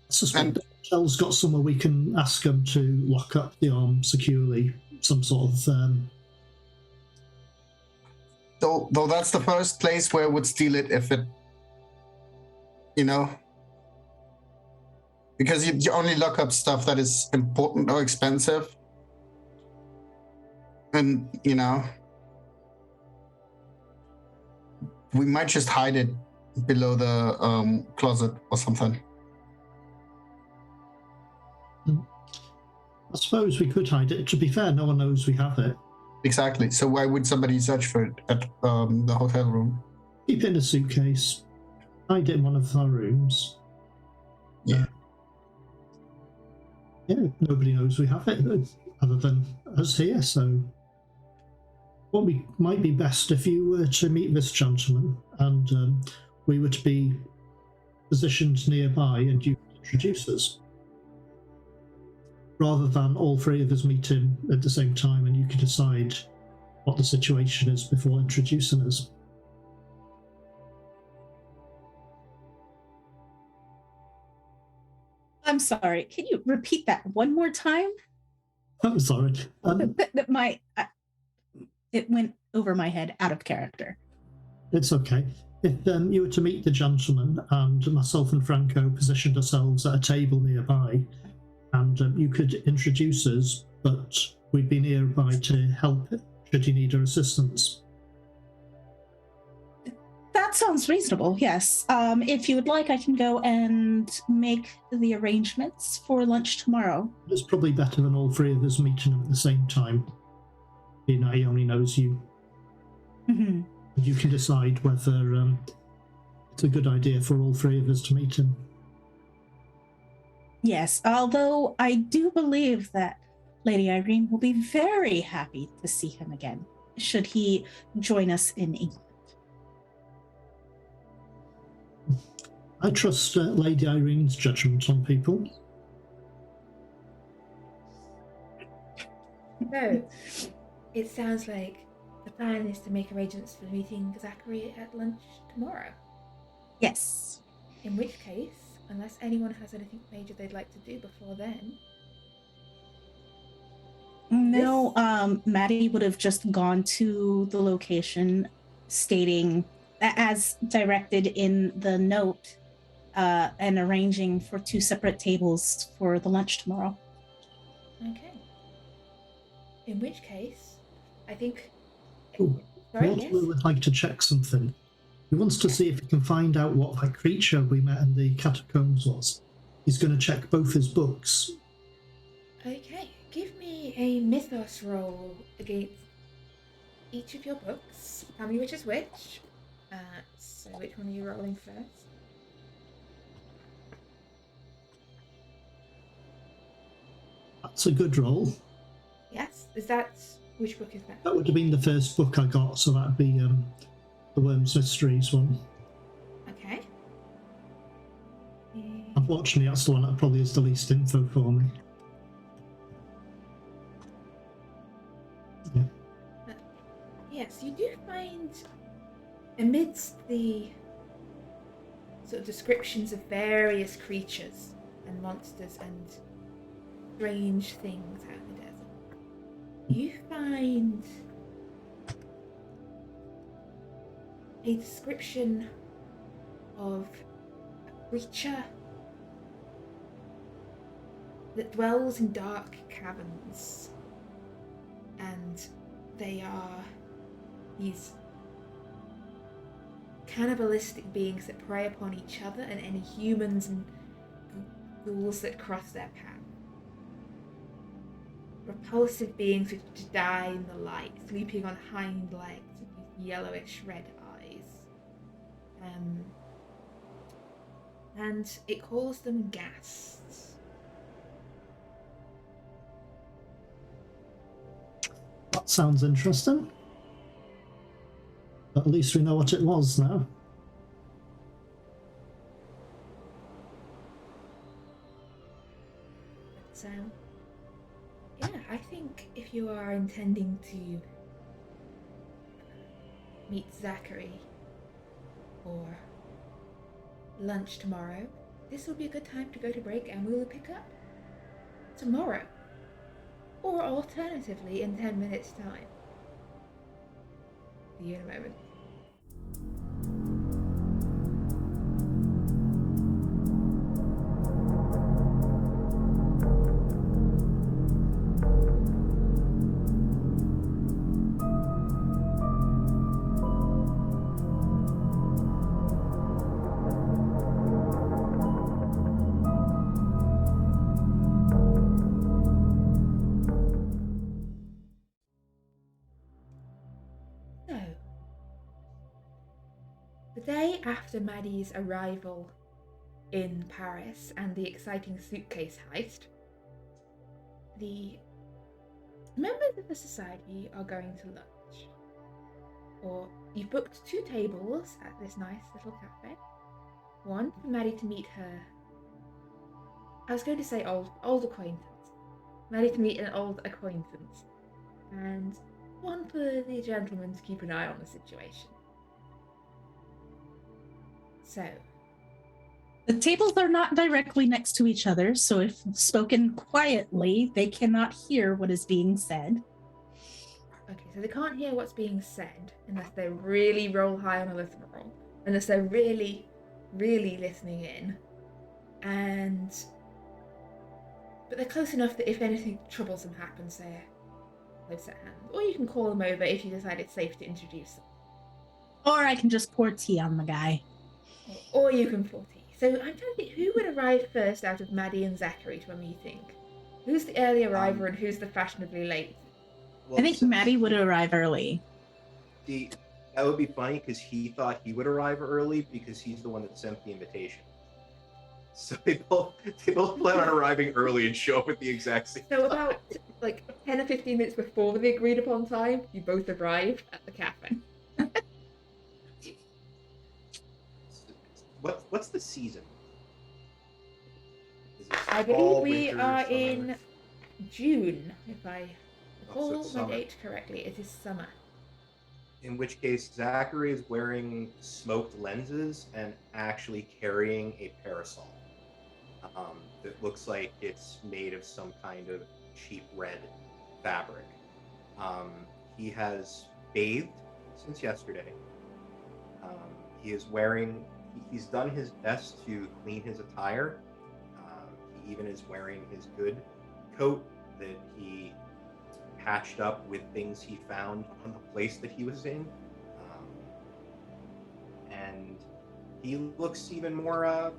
I suspect that Michelle's got somewhere we can ask him to lock up the arm securely. Some sort of... Though that's the first place where I would steal it if it, Because you only look up stuff that is important or expensive. And, we might just hide it below the closet or something. I suppose we could hide it. To be fair, no one knows we have it. Exactly. So why would somebody search for it at the hotel room? Keep it in a suitcase. Hide it in one of our rooms. Yeah. Yeah, nobody knows we have it other than us here, so what might be best if you were to meet this gentleman and we were to be positioned nearby and you introduce us, rather than all three of us meet him at the same time and you can decide what the situation is before introducing us. I'm sorry. Can you repeat that one more time? I'm sorry. It went over my head, out of character. It's okay. If you were to meet the gentleman and myself and Franco positioned ourselves at a table nearby, and you could introduce us, but we'd be nearby to help should you need our assistance. That sounds reasonable, yes. If you would like, I can go and make the arrangements for lunch tomorrow. It's probably better than all three of us meeting him at the same time. He only knows you. Mm-hmm. You can decide whether it's a good idea for all three of us to meet him. Yes, although I do believe that Lady Irene will be very happy to see him again, should he join us in England. I trust Lady Irene's judgment on people. So, it sounds like the plan is to make arrangements for meeting Zachery at lunch tomorrow. Yes. In which case, unless anyone has anything major they'd like to do before then. No, Maddie would have just gone to the location stating, as directed in the note, and arranging for 2 separate tables for the lunch tomorrow. Okay. In which case, I think... Ooh, Sorry, Mortimer yes? would like to check something. He wants to see if he can find out what that creature we met in the catacombs was. He's going to check both his books. Okay, give me a mythos roll against each of your books. Tell me which is which. So which one are you rolling first? That's a good roll. Yes, is that... Which book is that? That would have been the first book I got, so that'd be the Worms Mysteries one. Okay. Unfortunately, that's the one that probably has the least info for me. Yeah. Yes, you do find, amidst the sort of descriptions of various creatures and monsters and strange things out in the desert, you find a description of a creature that dwells in dark caverns, and they are these cannibalistic beings that prey upon each other and any humans and ghouls that cross their path. Repulsive beings which die in the light, sleeping on hind legs with yellowish red eyes. And it calls them ghasts. That sounds interesting. But at least we know what it was now. But, yeah, I think if you are intending to meet Zachery for lunch tomorrow, this will be a good time to go to break and we will pick up tomorrow. Or alternatively in 10 minutes time. See you in a moment. The day after Maddie's arrival in Paris and the exciting suitcase heist, the members of the society are going to lunch. Or you've booked 2 tables at this nice little cafe. One for Maddie to meet her, I was going to say old acquaintance. Maddie to meet an old acquaintance. And one for the gentleman to keep an eye on the situation. So, The tables are not directly next to each other, so if spoken quietly, they cannot hear what is being said. okay, so they can't hear what's being said unless they really roll high on a listen roll. Unless they're really, really listening in. But they're close enough that if anything troublesome happens, they're close at hand. Or you can call them over if you decide it's safe to introduce them. Or I can just pour tea on the guy. Or you can pour tea. So I'm trying to think who would arrive first out of Maddie and Zachery to a meeting. Who's the early arriver and who's the fashionably late? Well, I think Maddie would arrive early. That would be funny because he thought he would arrive early because he's the one that sent the invitation. So they both plan on arriving early and show up at the exact same So time. about like 10 or 15 minutes before the agreed upon time, you both arrive at the cafe. What's the season? Is it I fall, believe we winter, are summer? in June, if I Oh, so recall it's my summer. date correctly. It is summer. In which case, Zachery is wearing smoked lenses and actually carrying a parasol. That looks like it's made of some kind of cheap red fabric. He has bathed since yesterday. He's done his best to clean his attire. He even is wearing his good coat that he patched up with things he found on the place that he was in. And he looks even more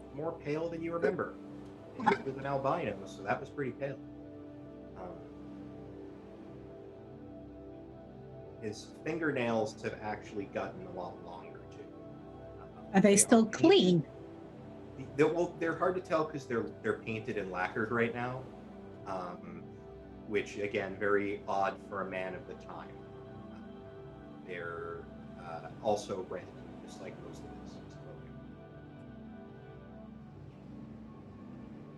pale than you remember. He was an albino, so that was pretty pale. His fingernails have actually gotten a lot longer too. Are they still painted- clean? They're hard to tell because they're painted and lacquered right now, which again very odd for a man of the time. They're also red, just like most of his clothing.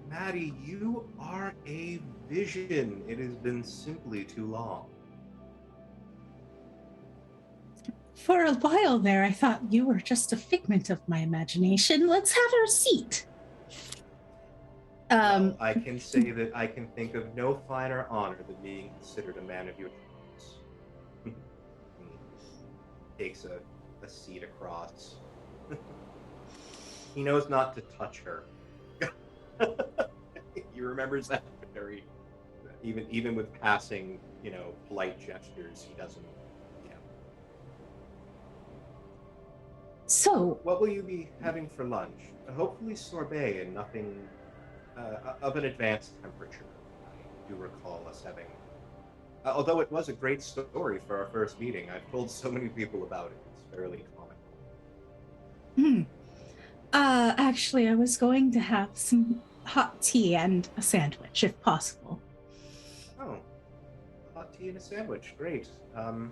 Maddie, you are a vision. It has been simply too long. For a while there, I thought you were just a figment of my imagination. Let's have our seat. Well, I can say that I can think of no finer honor than being considered a man of your choice. He takes a seat across. He knows not to touch her. He remembers that very, even with passing, polite gestures, he doesn't. So, What will you be having for lunch? Hopefully sorbet and nothing of an advanced temperature. I do recall us having, although it was a great story for our first meeting. I've told so many people about it. It's fairly common. actually, I was going to have some hot tea and a sandwich, if possible. Oh, hot tea and a sandwich. Great. One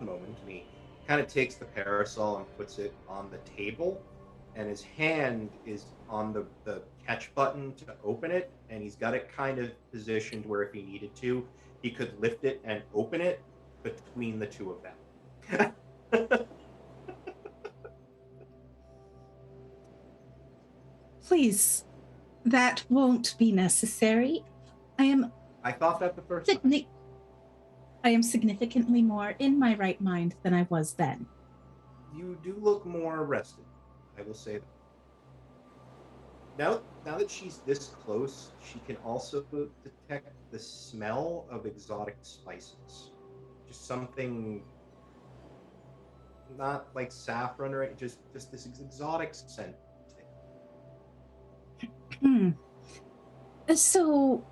moment. And he kind of takes the parasol and puts it on the table, and his hand is on the catch button to open it, and he's got it kind of positioned where if he needed to, he could lift it and open it between the two of them. Please, that won't be necessary. I thought that the first time. I am significantly more in my right mind than I was then. You do look more rested, I will say that. Now that she's this close, she can also detect the smell of exotic spices. Just something not like saffron or just this exotic scent. So,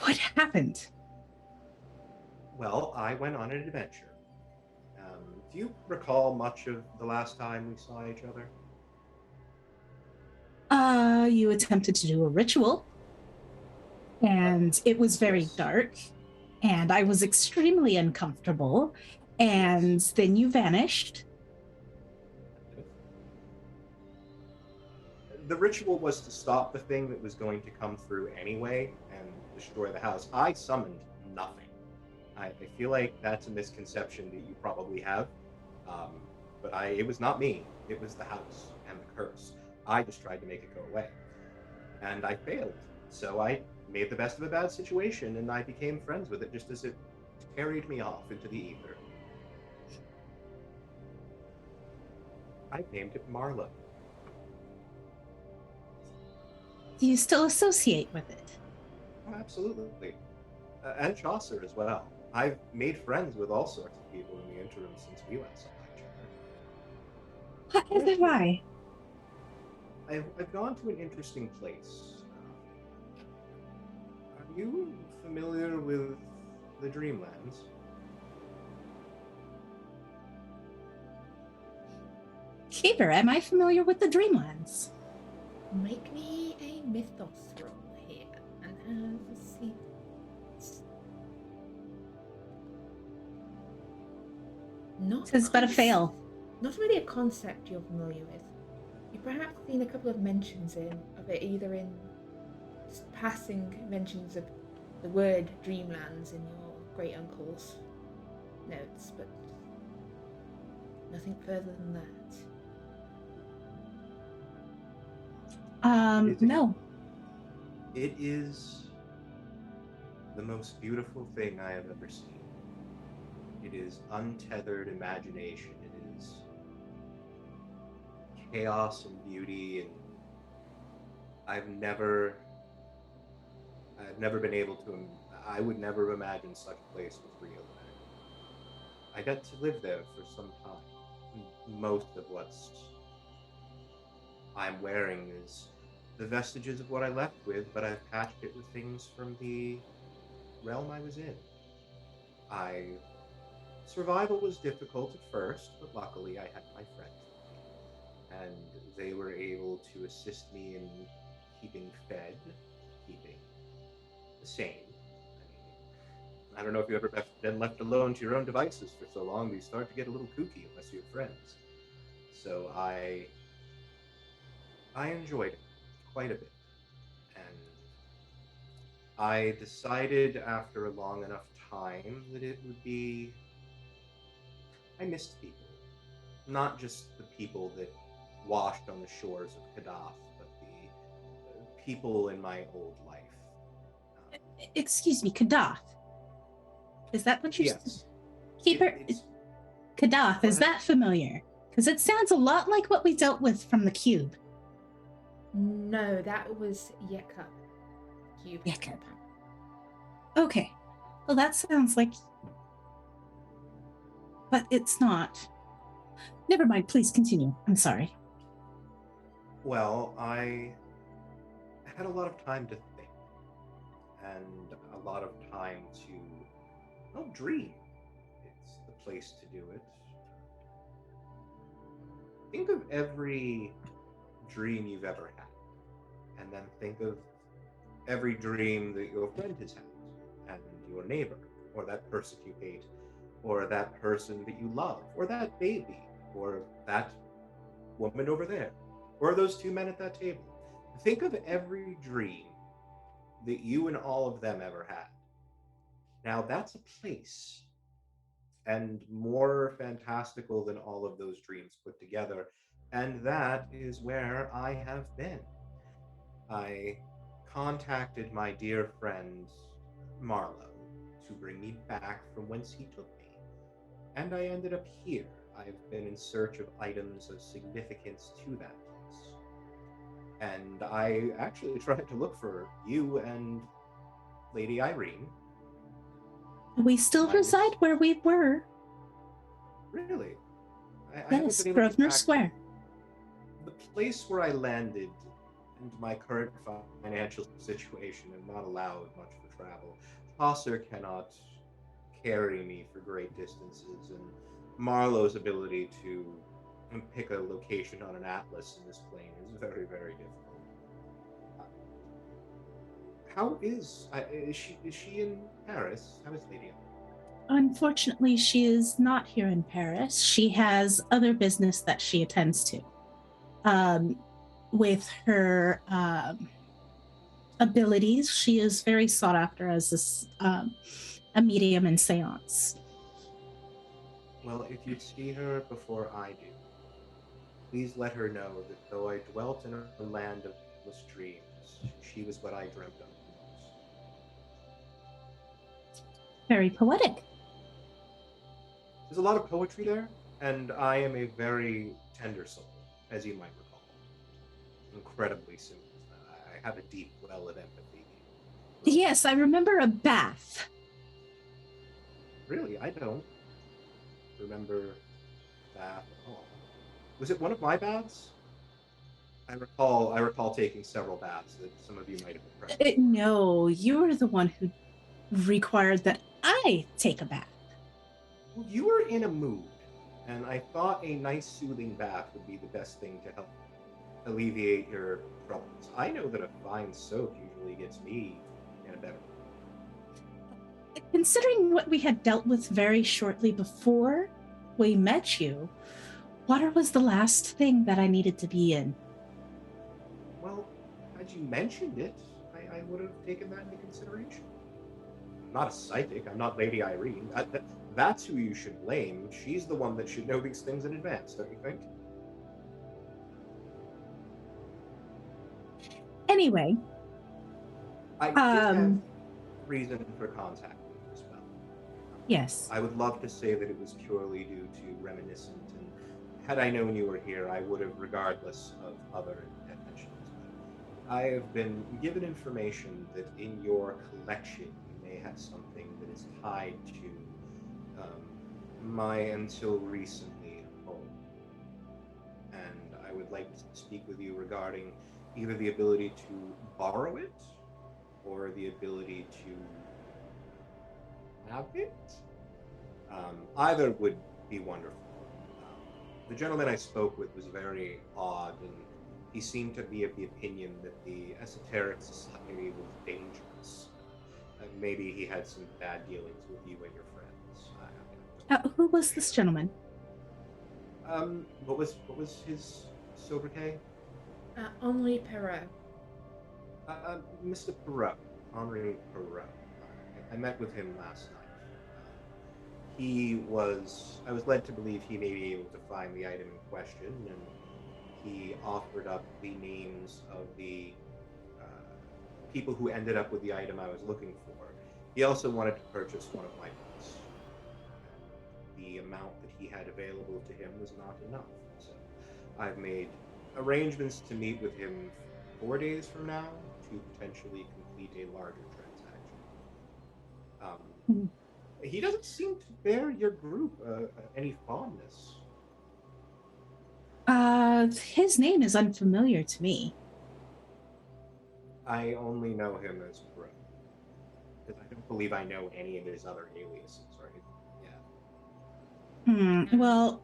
what happened? Well, I went on an adventure. Do you recall much of the last time we saw each other? You attempted to do a ritual, and it was very Yes. dark, and I was extremely uncomfortable, and Yes. then you vanished. The ritual was to stop the thing that was going to come through anyway and destroy the house. I summoned nothing. I feel like that's a misconception that you probably have. Um, but it was not me. It was the house and the curse. I just tried to make it go away. And I failed. So I made the best of a bad situation and I became friends with it just as it carried me off into the ether. I named it Marla. Do you still associate with it? Oh, absolutely. And Chaucer as well. I've made friends with all sorts of people in the interim since we last saw each other. What is why? I've gone to an interesting place. Are you familiar with the Dreamlands? Keeper, am I familiar with the Dreamlands? Make me a mythos roll here and have a see. Not Tis but a fail. Not really a concept you're familiar with. You've perhaps seen a couple of mentions of it, either in just passing mentions of the word Dreamlands in your great uncle's notes, but nothing further than that. No. It is the most beautiful thing I have ever seen. It is untethered imagination. It is chaos and beauty, and I've never been able to. I would never have imagined such a place was real. I got to live there for some time. Most of what's I'm wearing is the vestiges of what I left with, but I've patched it with things from the realm I was in. Survival was difficult at first, but luckily I had my friends with me, and they were able to assist me in keeping fed, keeping sane. I don't know if you've ever been left alone to your own devices for so long that you start to get a little kooky unless you have friends. So I enjoyed it quite a bit. And I decided after a long enough time that it would be... I missed people. Not just the people that washed on the shores of Kadath, but the people in my old life. Excuse me, Kadath. Is that what you're Yes. Keeper? Kadath, is that familiar? Because it sounds a lot like what we dealt with from the cube. No, that was Yekub. Cube. Yekub. Okay. Well, that sounds like... But it's not. Never mind, please continue. I'm sorry. Well, I had a lot of time to think, and a lot of time to, well, dream. It's the place to do it. Think of every dream you've ever had, and then think of every dream that your friend has had, and your neighbor, or that person you hate, or that person that you love, or that baby, or that woman over there, or those two men at that table. Think of every dream that you and all of them ever had. Now that's a place, and more fantastical than all of those dreams put together. And that is where I have been. I contacted my dear friend Marlowe to bring me back from whence he took me. And I ended up here. I've been in search of items of significance to that place. And I actually tried to look for you and Lady Irene. We still reside where we were. Really? Yes, Grosvenor Square. The place where I landed and my current financial situation am not allowed much for travel. Chaucer cannot carry me for great distances, and Marlowe's ability to pick a location on an atlas in this plane is very, very difficult. How is she in Paris? How is Lady? Unfortunately, she is not here in Paris. She has other business that she attends to. With her abilities, she is very sought after as a medium in seance. Well, if you see her before I do, please let her know that though I dwelt in a land of endless dreams, she was what I dreamt of most. Very poetic. There's a lot of poetry there, and I am a very tender soul, as you might recall. Incredibly soon. I have a deep well of empathy. Yes, I remember a bath. Really, I don't remember that at all. Was it one of my baths? I recall taking several baths that some of you might have been present. No, you were the one who required that I take a bath. Well, you were in a mood, and I thought a nice soothing bath would be the best thing to help alleviate your troubles. I know that a fine soak usually gets me in a better mood. Considering what we had dealt with very shortly before we met you, water was the last thing that I needed to be in. Well, had you mentioned it, I would have taken that into consideration. I'm not a psychic. I'm not Lady Irene. That's who you should blame. She's the one that should know these things in advance, don't you think? Anyway. I did have reason for contacting you as well. Yes. I would love to say that it was purely due to reminiscent, and had I known you were here, I would have, regardless of other intentions. But I have been given information that in your collection you may have something that is tied to my until recently home. And I would like to speak with you regarding either the ability to borrow it or the ability to have it. Either would be wonderful. The gentleman I spoke with was very odd, and he seemed to be of the opinion that the Esoteric Society was dangerous. Maybe he had some bad dealings with you and your friends. Who was this gentleman? What was his sobriquet? Henri Perot. Mr. Perot, Henri Perot. I met with him last night. I was led to believe he may be able to find the item in question, and he offered up the names of the people who ended up with the item I was looking for. He also wanted to purchase one of my books. The amount that he had available to him was not enough. So I've made arrangements to meet with him 4 days from now to potentially complete a larger transaction. He doesn't seem to bear your group any fondness. His name is unfamiliar to me. I only know him as Bro. Because I don't believe I know any of his other aliases, right? Yeah. Well,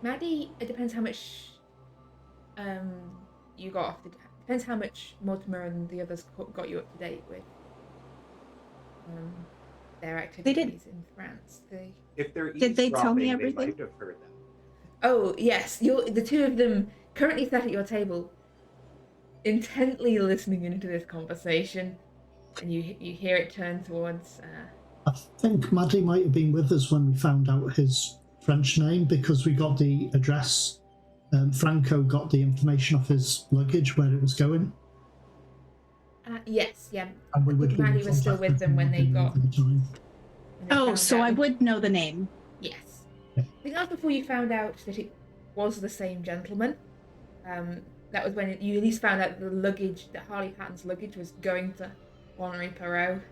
Maddie, it depends how much you got off the... Depends how much Mortimer and the others got you up to date with their activities in France. Did they tell me everything? They might have heard that. Oh, yes. The two of them currently sat at your table, intently listening into this conversation, and you hear it turn towards... I think Maddie might have been with us when we found out his French name, because we got the address. Franco got the information off his luggage where it was going. Yes, yeah. And we would Maddie was still with them when they got... so I would know the name. Yes. I think that was before you found out that it was the same gentleman. That was when you at least found out that Harley Patton's luggage was going to Henri Perot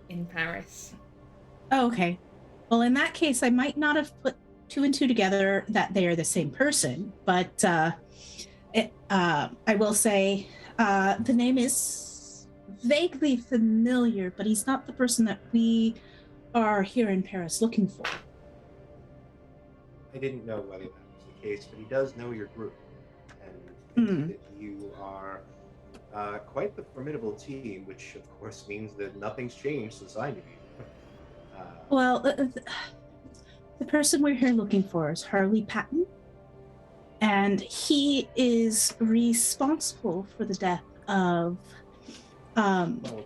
in Paris. Oh, okay. Well, in that case, I might not have put two and two together that they are the same person, but I will say the name is vaguely familiar, but he's not the person that we are here in Paris looking for. I didn't know whether that was the case, but he does know your group, and thinks that you are quite the formidable team, which of course means that nothing's changed since I knew you. Well, the person we're here looking for is Harley Patton, and he is responsible for the death of Well,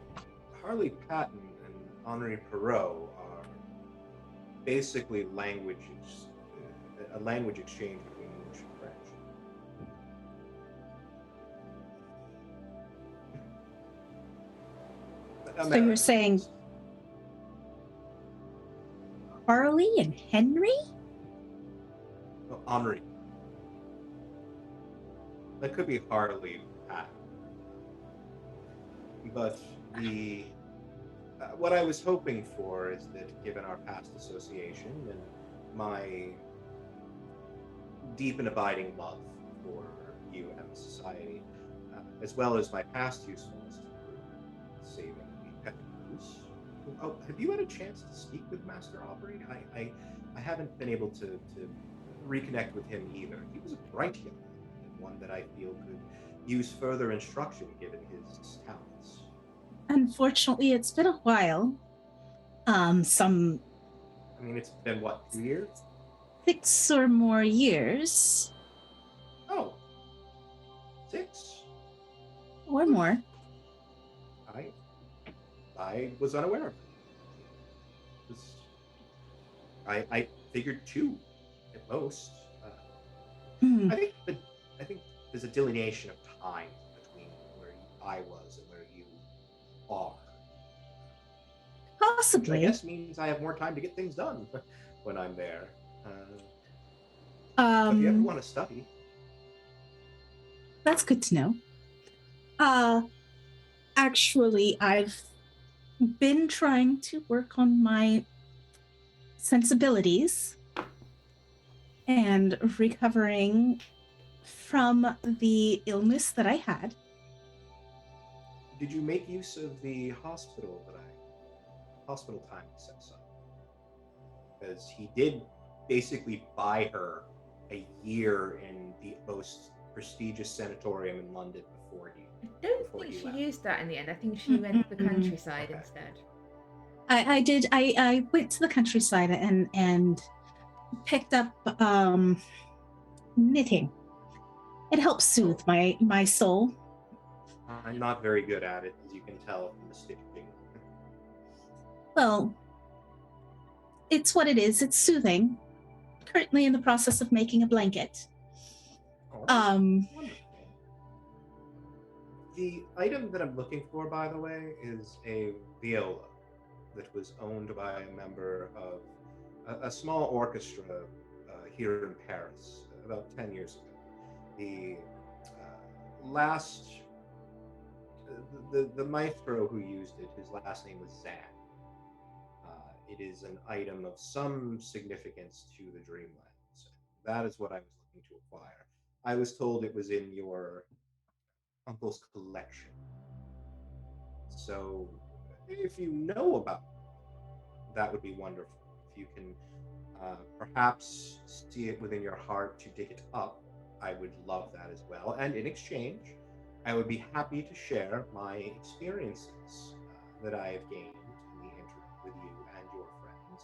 Harley Patton and Henri Perot are basically a language exchange between English and French. So you're saying Harley and Henry? No, Henri. That could be Harley Patton. But what I was hoping for is that, given our past association and my deep and abiding love for you and the society, as well as my past usefulness to the group, saving the Petrus. Oh, have you had a chance to speak with Master Aubrey? I haven't been able to reconnect with him either. He was a bright young man, and one that I feel could use further instruction given his talents. Unfortunately, it's been a while. I mean, it's been what, 2 years? 6 or more years. Oh, 6? Or more. I was unaware of it. I figured 2 at most. I think there's a delineation of time between where I was and where you are. Possibly. Which I guess means I have more time to get things done when I'm there. So if you ever want to study. That's good to know. Actually, I've been trying to work on my sensibilities and recovering from the illness that I had. Did you make use of the hospital time set aside? Because he did basically buy her a year in the most prestigious sanatorium in London before he. I don't think she used that in the end. I think she went to the countryside instead. I did. I went to the countryside and picked up knitting. It helps soothe my soul. I'm not very good at it, as you can tell from the stitching. Well, it's what it is. It's soothing. Currently in the process of making a blanket. Wonderful. The item that I'm looking for, by the way, is a viola that was owned by a member of a small orchestra here in Paris about 10 years ago. The the maestro who used it, his last name was Zan. It is an item of some significance to the Dreamlands. That is what I was looking to acquire. I was told it was in your uncle's collection. So, if you know about it, that would be wonderful. If you can perhaps see it within your heart to dig it up, I would love that as well. And in exchange, I would be happy to share my experiences that I have gained in the interim with you and your friends.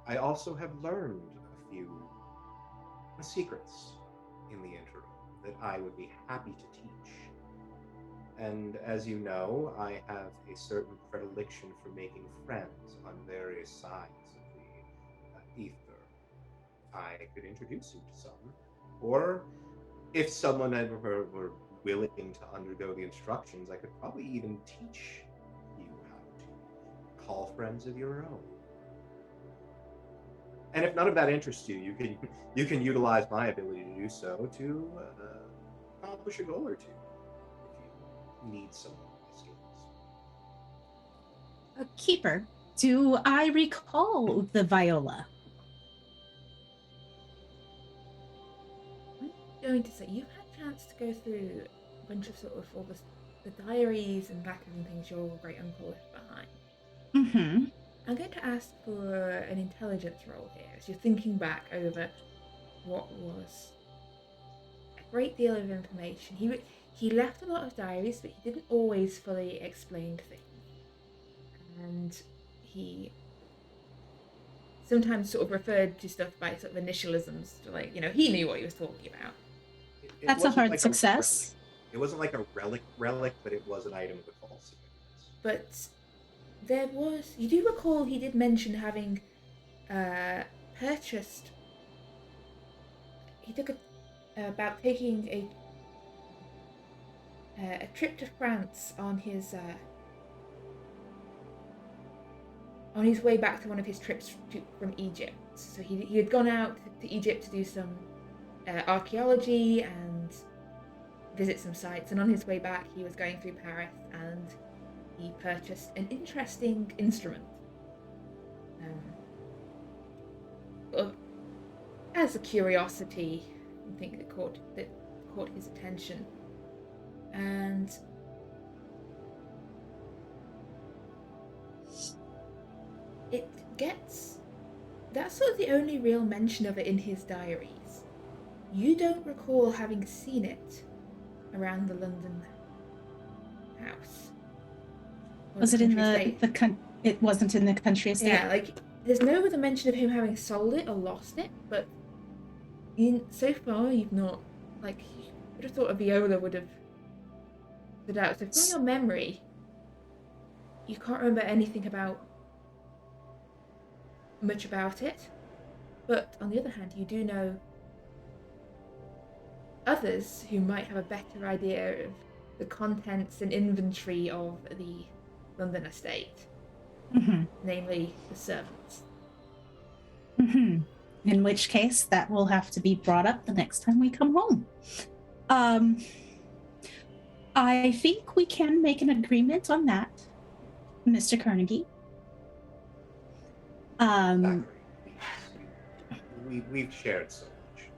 I also have learned a few secrets in the interim that I would be happy to teach. And as you know, I have a certain predilection for making friends on various sides of the ether. I could introduce you to some, or if someone were willing to undergo the instructions, I could probably even teach you how to call friends of your own. And if none of that interests you, you can utilize my ability to do so to accomplish a goal or two if you need some skills. Keeper, do I recall the viola? I'm going to say you've had a chance to go through a bunch of sort of all the diaries and letters and things your great uncle left behind. Mm-hmm. I'm going to ask for an intelligence roll here as you're thinking back over what was a great deal of information. He left a lot of diaries, but he didn't always fully explain things. And he sometimes sort of referred to stuff by sort of initialisms, to like, he knew what he was talking about. It That's a wasn't hard like success. It wasn't like a relic, but it was an item with false significance. But you do recall he did mention having purchased, he took about taking a trip to France on his way back to one of his trips from Egypt. So he had gone out to Egypt to do some archaeology and visit some sites, and on his way back he was going through Paris and he purchased an interesting instrument. As a curiosity, I think that caught his attention. And that's sort of the only real mention of it in his diaries. You don't recall having seen it around the London house. Was it in it wasn't in the country estate? Yeah, like there's no other mention of him having sold it or lost it, but so far you've not, like, you would have thought Viola would have stood out. So from your memory, you can't remember anything much about it, but on the other hand, you do know others who might have a better idea of the contents and inventory of the London estate, namely the servants. In which case, that will have to be brought up the next time we come home. I think we can make an agreement on that, Mr. Carnegie. Zachery, we've shared so much.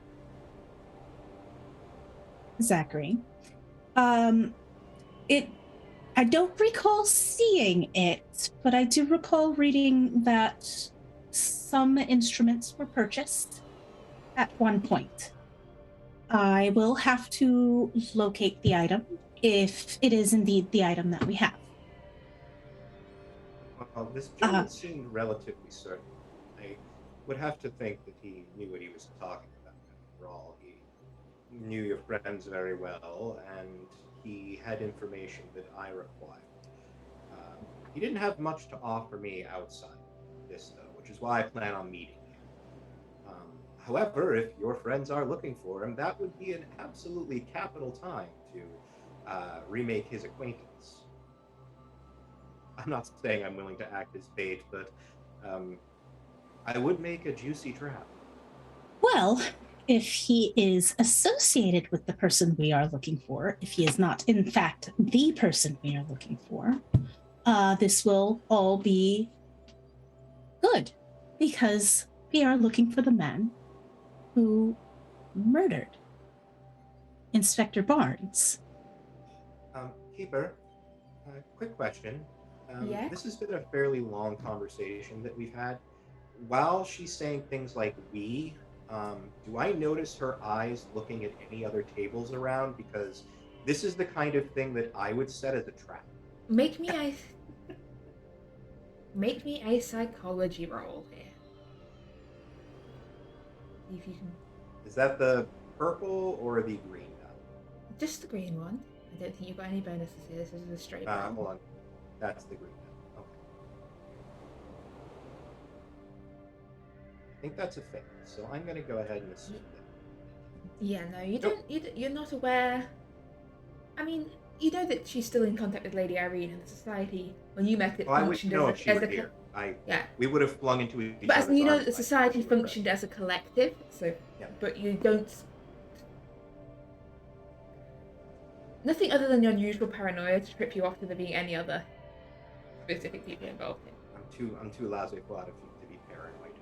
Zachery. I don't recall seeing it, but I do recall reading that some instruments were purchased at one point. I will have to locate the item if it is indeed the item that we have. Well, this gentleman seemed relatively certain. I would have to think that he knew what he was talking about. After all, he knew your friends very well, and he had information that I required. He didn't have much to offer me outside this, though, which is why I plan on meeting him. However, if your friends are looking for him, that would be an absolutely capital time to remake his acquaintance. I'm not saying I'm willing to act as bait, but I would make a juicy trap. Well, if he is associated with the person we are looking for, if he is not, in fact, the person we are looking for, this will all be good, because we are looking for the man who murdered Inspector Barnes. Keeper, quick question. Yeah? This has been a fairly long conversation that we've had. While she's saying things like we, do I notice her eyes looking at any other tables around? Because this is the kind of thing that I would set as a trap. Make me a psychology roll here. See if you can. Is that the purple or the green die? Just the green one. I don't think you've got any bonuses here. This is a straight roll. Hold on. That's the green die. Okay. I think that's a fail. So I'm going to go ahead and assume that. Yeah, no, you don't. You're not aware. I mean, you know that she's still in contact with Lady Irene, and the society, when you met it, functioned as a here. Yeah. We would have flung into each But as other's you know, arms the like society we were functioned as a collective. So, Yeah. but you don't. Nothing other than your usual paranoia to trip you off to there being any other specific people involved in. I'm too laissez-faire to be paranoid.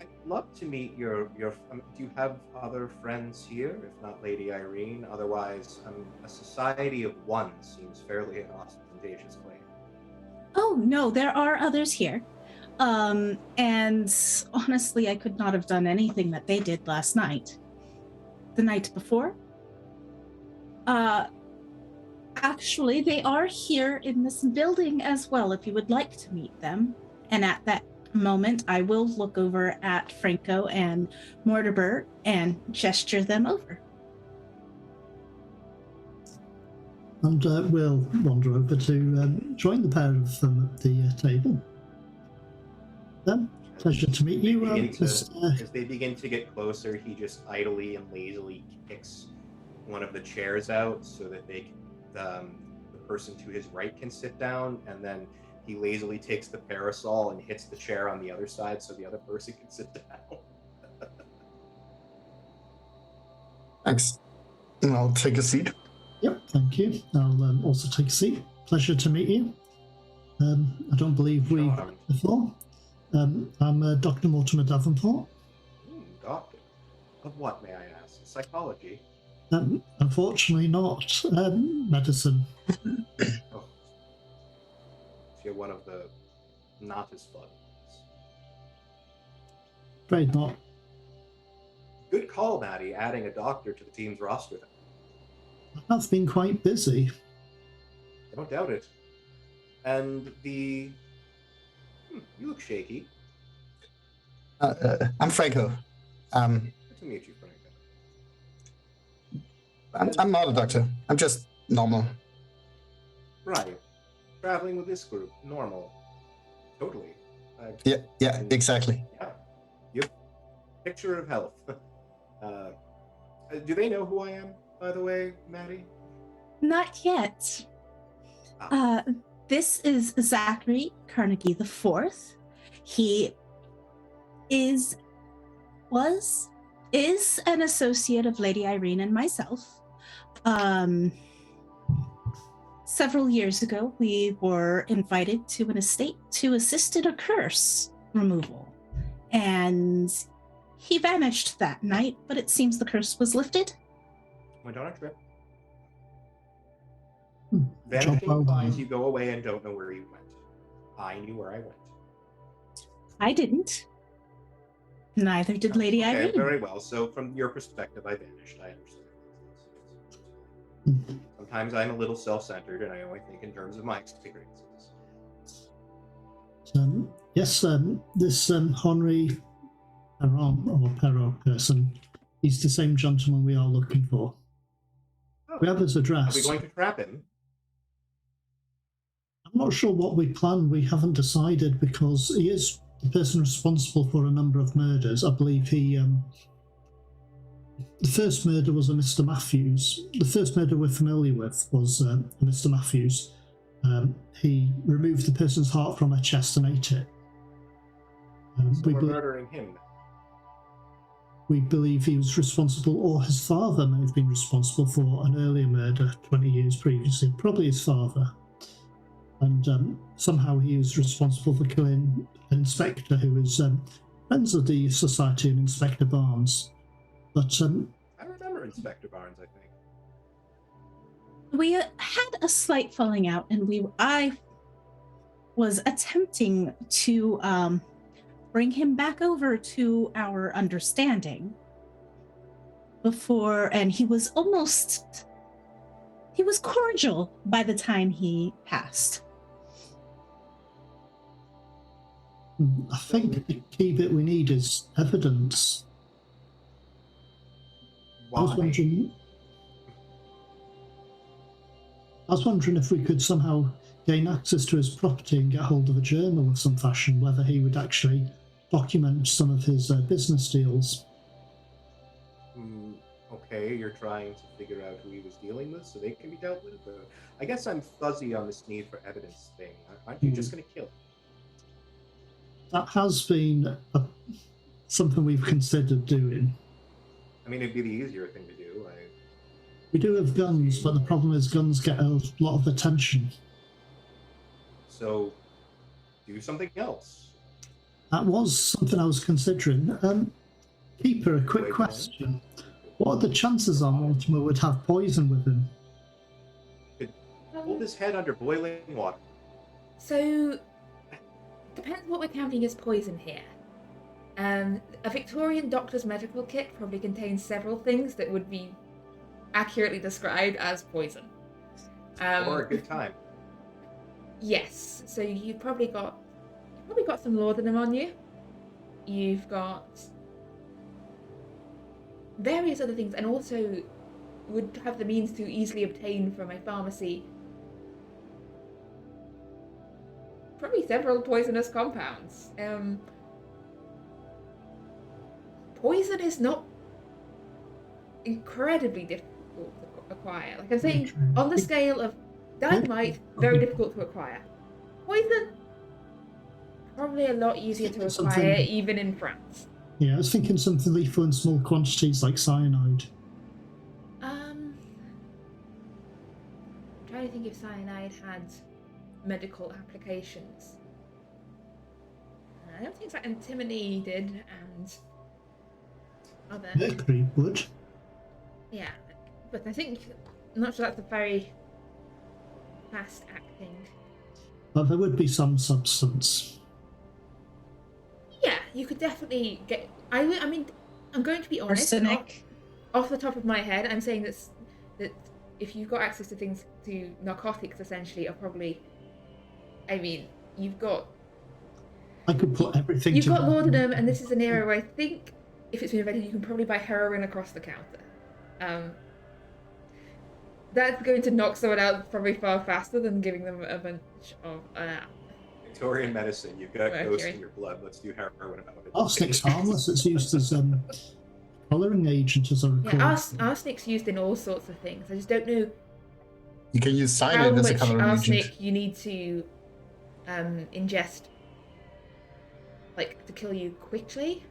I'd love to meet your. Do you have other friends here? If not Lady Irene, otherwise, a society of one seems fairly an ostentatious claim. Oh, no, there are others here. And honestly, I could not have done anything that they did last night. The night before. Actually, they are here in this building as well, if you would like to meet them. And at that moment, I will look over at Franco and Mortimer and gesture them over. And we'll wander over to join the pair of them at the table. Pleasure to meet you. As they begin to get closer, he just idly and lazily kicks one of the chairs out so that the person to his right can sit down, and then he lazily takes the parasol and hits the chair on the other side so the other person can sit down. Thanks. And I'll take a seat. Yep, thank you. I'll also take a seat. Pleasure to meet you. I don't believe we before. I'm Dr. Mortimer Davenport. Doctor? Of what, may I ask? Psychology? Unfortunately not. Medicine. Oh. So you're one of the not as fun ones. Afraid not. Good call, Maddie, adding a doctor to the team's roster. I've been quite busy. I don't doubt it. And you look shaky. I'm Franco. Good to meet you, Franco. I'm not a doctor. I'm just normal. Right. Traveling with this group, normal. Totally. Yeah, exactly. Yeah. Yep. Picture of health. Do they know who I am, by the way, Maddie? Not yet. This is Zachery Carnegie the Fourth. He is an associate of Lady Irene and myself. Several years ago, we were invited to an estate to assist in a curse removal, and he vanished that night, but it seems the curse was lifted. Went on a trip. Hmm. Vanishing Well implies done. you go away and don't know where you went. I knew where I went. I didn't. Neither did Lady Okay, Irene. very well. So from your perspective, I vanished. I understand. Sometimes I'm a little self-centered and I only think in terms of my experiences. Yes, this Henri Perot person, he's the same gentleman we are looking for. Oh, We have his are address. we going to trap him? I'm not sure what we plan. We haven't decided because he is the person responsible for a number of murders. I believe the first murder was a Mr. Matthews. The first murder we're familiar with was a Mr. Matthews. He removed the person's heart from her chest and ate it. So we're murdering him. We believe he was responsible, or his father may have been responsible for an earlier murder 20 years previously, probably his father. And somehow he was responsible for killing an inspector who was friends of the Society and Inspector Barnes. But I remember Inspector Barnes, I think. We had a slight falling out, and I was attempting to bring him back over to our understanding before, and he was cordial by the time he passed. I think the key bit we need is evidence. Why? I was wondering if we could somehow gain access to his property and get hold of a journal of some fashion, whether he would actually document some of his business deals. Okay, you're trying to figure out who he was dealing with so they can be dealt with? I guess I'm fuzzy on this need for evidence thing. Aren't you just going to kill him? That has been something we've considered doing. I mean, it'd be the easier thing to do. We do have guns, but the problem is guns get a lot of attention. So, do something else. That was something I was considering. Keeper, a quick question. What are the chances on Mortimer would have poison with him? Hold his head under boiling water. So, depends what we're counting as poison here. A Victorian doctor's medical kit probably contains several things that would be accurately described as poison. Or a good time. Yes. So you've probably got some laudanum on you. You've got various other things, and also would have the means to easily obtain from a pharmacy probably several poisonous compounds. Poison is not incredibly difficult to acquire. Like I'm saying, on the scale of dynamite, very difficult to acquire. Poison, probably a lot easier to acquire, even in France. Yeah, I was thinking something lethal in small quantities like cyanide. I'm trying to think if cyanide had medical applications. I don't think that antimony did, and other. Mercury would. Yeah, but I think I'm not sure that's a very fast acting. But there would be some substance. Yeah, you could definitely get. I mean, I'm going to be honest. Arsenic. Off the top of my head, I'm saying that if you've got access to things, to narcotics, essentially, are probably. I mean, you've got. I could put everything. You've got laudanum, and this is an area where I think if it's been invented, you can probably buy heroin across the counter. That's going to knock someone out probably far faster than giving them a bunch of. Victorian medicine, you've got Mercury. ghosts in your blood. Let's do heroin about it. Arsenic's harmless. It's used as colouring agent, as I recall. Yeah, arsenic's used in all sorts of things. I just don't know You can use how cyanide as a much coloring arsenic agent. you need to ingest, like, to kill you quickly.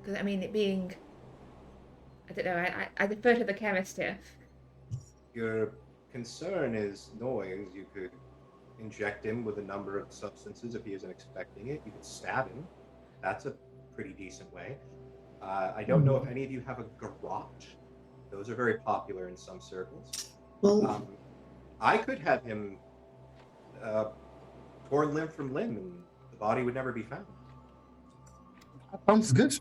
Because I mean, it being, I don't know. I defer to the chemist here. Your concern is noise. You could inject him with a number of substances if he isn't expecting it. You could stab him. That's a pretty decent way. I don't know if any of you have a garrote. Those are very popular in some circles. Well, I could have him torn limb from limb, and the body would never be found. Sounds good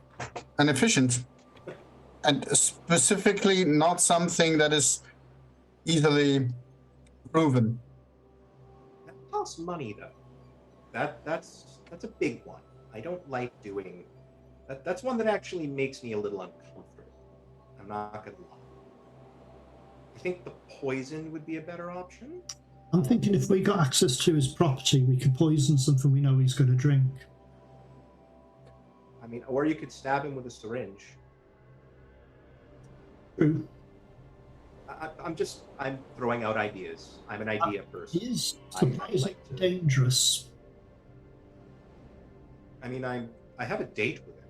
and efficient. And specifically not something that is easily proven. That costs money, though. That's a big one. I don't like doing that. That's one that actually makes me a little uncomfortable. I'm not gonna lie. I think the poison would be a better option. I'm thinking if we got access to his property, we could poison something we know he's going to drink. I mean, or you could stab him with a syringe. True. I'm throwing out ideas. I'm an idea person. He is I surprisingly like to- dangerous. I mean, I have a date with him.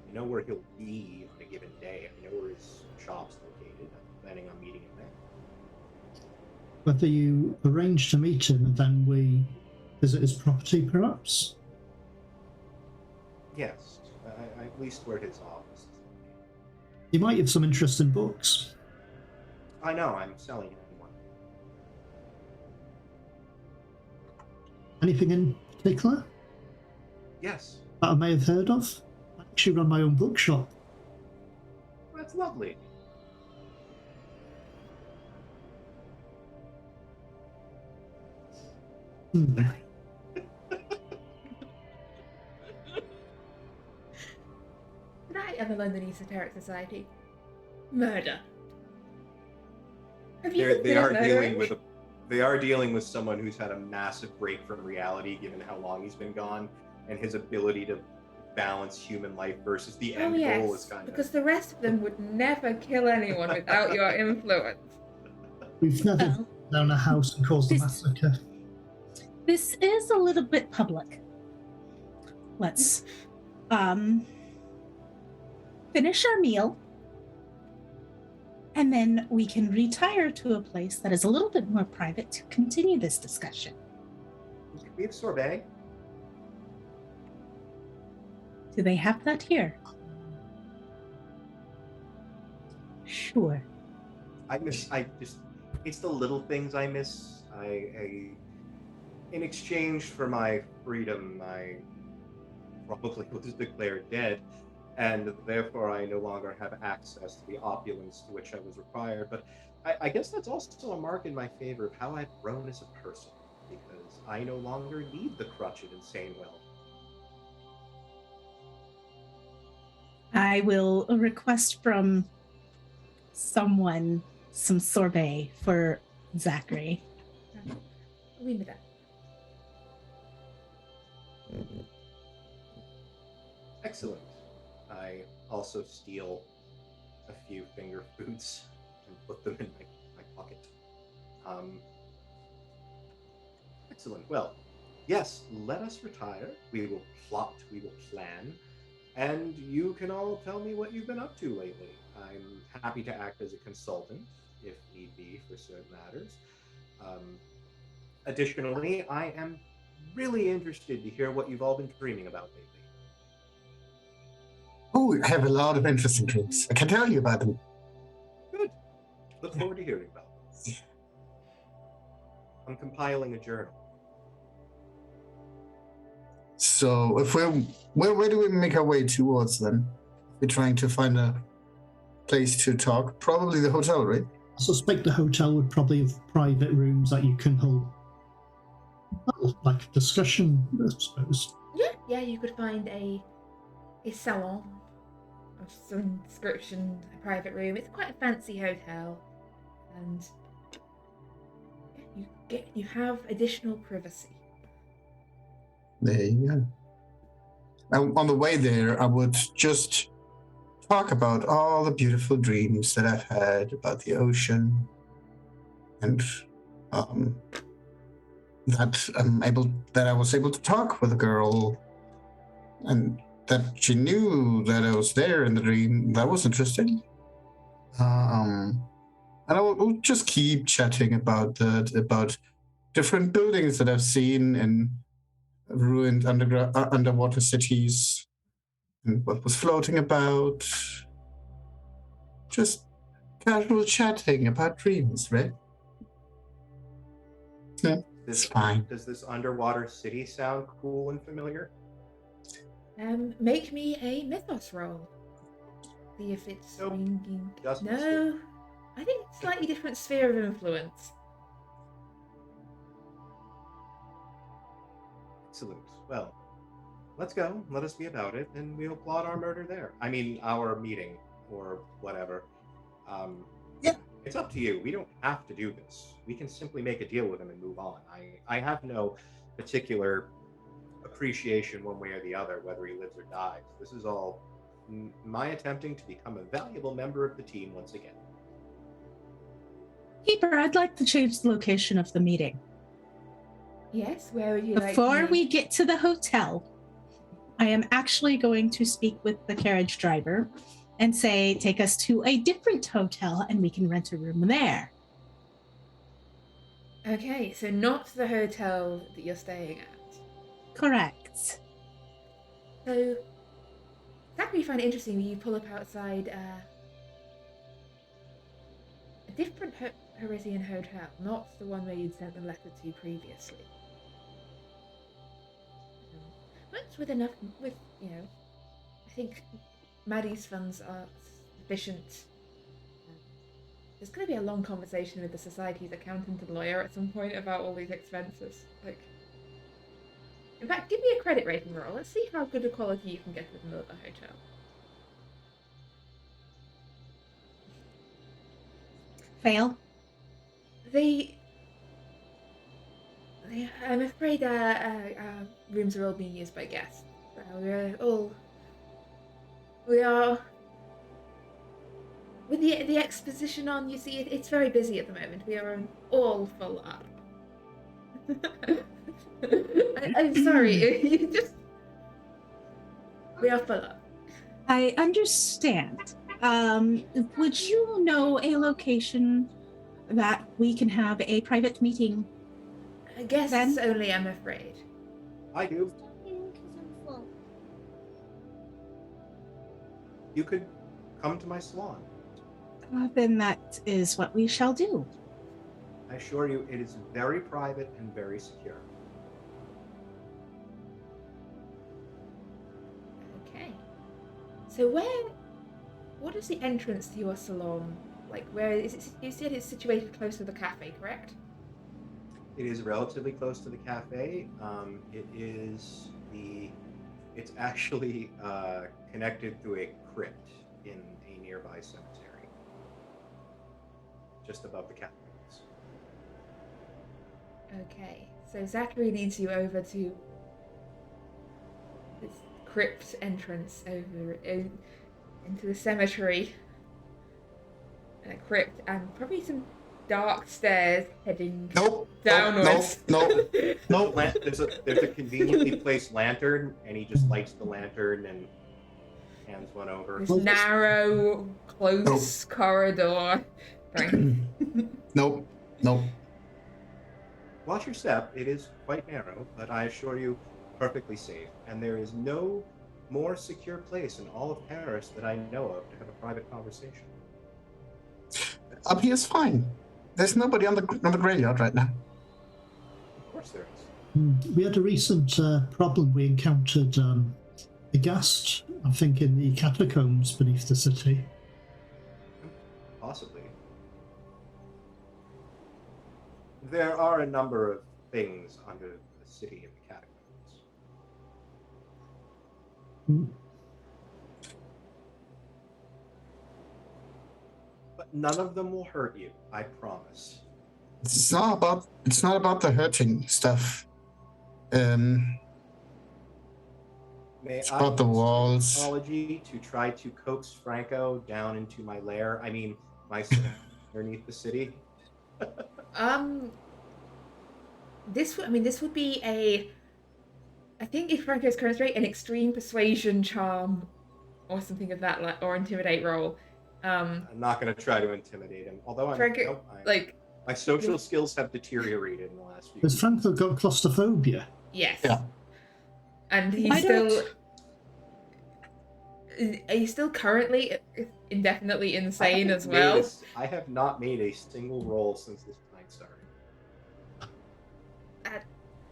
I know where he'll be on a given day. I know where his shop's located. I'm planning on meeting him there. Whether you arrange to meet him and then we visit his property, perhaps? Yes, I at least where his office is. He might have some interest in books. I know, I'm selling him one. Anything in particular Yes, that I may have heard of? I actually run my own bookshop. that's lovely. Hmm. Right, and the London Esoteric Society. Murder. Have you They are considered dealing murdering? they are dealing with someone who's had a massive break from reality, given how long he's been gone, and his ability to balance human life versus the Oh end goal is yes, kind because of. the rest of them would never kill anyone without your influence. We've never Well, down a house and caused a this- massacre. This is a little bit public. Let's finish our meal, and then we can retire to a place that is a little bit more private to continue this discussion. We have sorbet. Do they have that here? Sure. It's the little things I miss. in exchange for my freedom, I probably was declared dead, and therefore I no longer have access to the opulence to which I was required. But I guess that's also a mark in my favor of how I've grown as a person, because I no longer need the crutch of insane wealth. I will request from someone some sorbet for Zachery. I'll leave with that. Excellent. I also steal a few finger foods and put them in my pocket. Excellent. Well, yes, let us retire. We will plot, we will plan, and you can all tell me what you've been up to lately. I'm happy to act as a consultant, if need be, for certain matters. Additionally, I am really interested to hear what you've all been dreaming about lately. Oh, I have a lot of interesting dreams. I can tell you about them. Good. Look forward to hearing about them. I'm compiling a journal. So, if where do we make our way towards then? We're trying to find a place to talk. Probably the hotel, right? I suspect the hotel would probably have private rooms that you can hold, well, like a discussion, I suppose. Yeah, you could find a salon of some description, a private room. It's quite a fancy hotel, and you have additional privacy. There you go. And on the way there, I would just talk about all the beautiful dreams that I've had about the ocean, and that I was able to talk with a girl, and that she knew that I was there in the dream. That was interesting. And I will just keep chatting about different buildings that I've seen in ruined underwater cities, and what was floating about. Just casual chatting about dreams, right? Yeah, it's fine. Does this underwater city sound cool and familiar? Make me a mythos roll. See if it's Nope. ringing. Just No, I think it's slightly different sphere of influence. Excellent. Well, let's go. Let us be about it, and we'll plot our murder there. I mean, our meeting, or whatever. Yeah. It's up to you. We don't have to do this. We can simply make a deal with him and move on. I have no particular appreciation one way or the other, whether he lives or dies. This is all my attempting to become a valuable member of the team once again. Keeper, I'd like to change the location of the meeting. Yes, where would you like Before me? we get to the hotel, I am actually going to speak with the carriage driver and say, take us to a different hotel and we can rent a room there. Okay, so not the hotel that you're staying at. Correct. So, that we find it interesting when you pull up outside a different Parisian hotel, not the one where you'd sent the letter to previously. But with I think Maddie's funds are sufficient. There's going to be a long conversation with the society's accountant and lawyer at some point about all these expenses. In fact, give me a credit rating roll. Let's see how good a quality you can get with another hotel. Fail. I'm afraid our rooms are all being used by guests. We are with the exposition on. You see, it's very busy at the moment. We are all full up. I'm sorry. We are full up. I understand. Would you know a location that we can have a private meeting? Guests Then? only, I'm afraid. I do. You could come to my salon. Then that is what we shall do. I assure you, it is very private and very secure. So what is the entrance to your salon? Like, where is it? You said it's situated close to the cafe, correct? It is relatively close to the cafe. It's actually connected through a crypt in a nearby cemetery, just above the cafe. Okay, so Zachery leads you over to this crypt entrance into the cemetery. And a crypt and probably some dark stairs heading Nope. downwards. Nope. Nope. There's a conveniently placed lantern, and he just lights the lantern and hands one over. This narrow, close corridor. Nope. Nope. Watch your step. It is quite narrow, but I assure you, perfectly safe. And there is no more secure place in all of Paris that I know of to have a private conversation. Up here's fine. There's nobody on the graveyard right now. Of course there is. We had a recent problem. We encountered a ghast, I think, in the catacombs beneath the city. Possibly. There are a number of things under the city of the catacombs. But none of them will hurt you, I promise. It's not about the hurting stuff. May It's I about the use walls. technology to try to coax Franco down into my lair? I mean, my cell underneath the city. This would be I think if Franco's current rate, an extreme persuasion charm or something of that, or intimidate roll. I'm not going to try to intimidate him, although Franco, my social skills have deteriorated in the last few Has years. Franco got claustrophobia? Yes. Yeah. And he's still currently indefinitely insane as well. I have not made a single roll since this night started.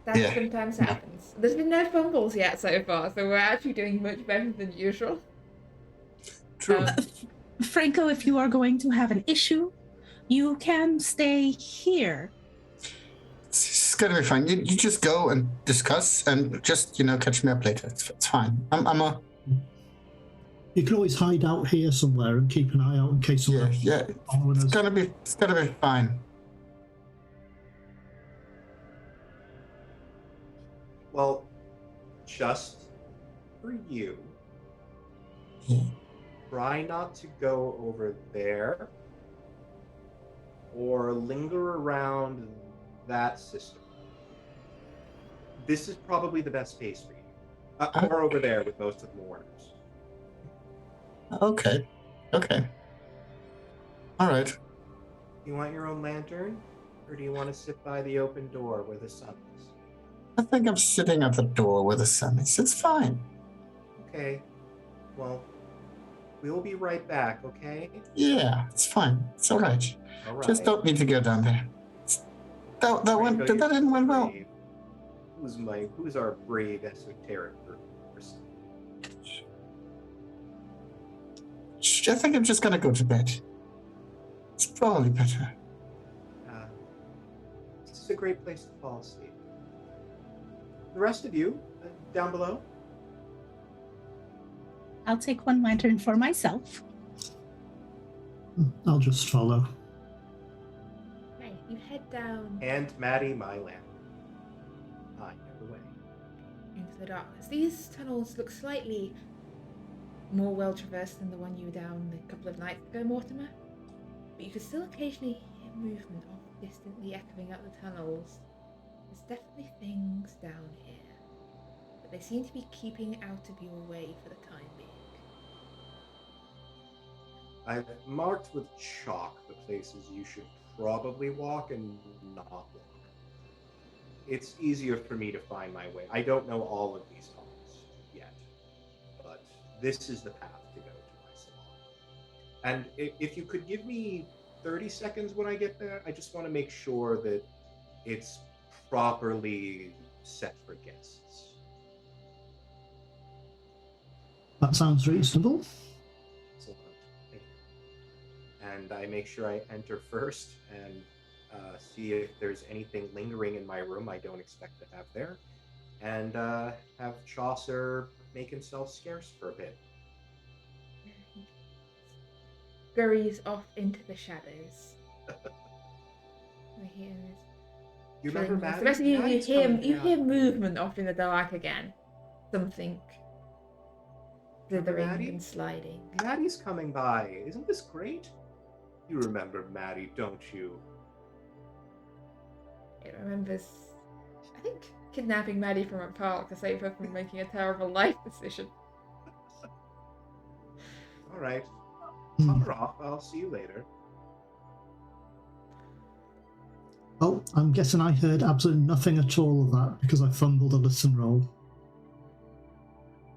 That sometimes happens. There's been no fumbles yet so far, so we're actually doing much better than usual. True. Franco, if you are going to have an issue, you can stay here. It's gonna be fine. You just go and discuss and just, catch me up later. It's fine. You can always hide out here somewhere and keep an eye out in case someone following us. It's gonna be fine. Well, just for you, try not to go over there or linger around that system. This is probably the best space for you. Or over there with most of the mourners. Okay. All right. You want your own lantern? Or do you want to sit by the open door where the sun is? I think I'm sitting at the door where the sun is. It's fine. Okay. Well, we'll be right back, okay? Yeah, it's fine. It's all right. All right. Just don't need to go down there. That didn't went well. Who's our brave esoteric person? I think I'm just gonna go to bed. It's probably better. This is a great place to fall asleep. The rest of you, down below? I'll take one lantern for myself. I'll just follow. Okay, you head down And Maddie, my lantern. I know the way. into the darkness. These tunnels look slightly more well traversed than the one you were down a couple of nights ago, Mortimer. But you can still occasionally hear movement off distantly echoing up the tunnels. There's definitely things down here, but they seem to be keeping out of your way for the time being. I've marked with chalk the places you should probably walk and not walk. It's easier for me to find my way. I don't know all of these tunnels yet, but this is the path to go to my salon. And if you could give me 30 seconds when I get there, I just want to make sure that it's properly set for guests. That sounds reasonable. Excellent. Thank you. And I make sure I enter first and see if there's anything lingering in my room I don't expect to have there, and have Chaucer make himself scarce for a bit. Scurries off into the shadows. You remember The Maddie? rest of you Maddie's hear coming down. movement off in the dark again. Something slithering Maddie? and sliding. Maddie's coming by. Isn't this great? You remember Maddie, don't you? It remembers, I think, kidnapping Maddie from a park to save her from making a terrible life decision. All right. Hmm. Pop her off. I'll see you later. Oh, I'm guessing I heard absolutely nothing at all of that because I fumbled a listen roll.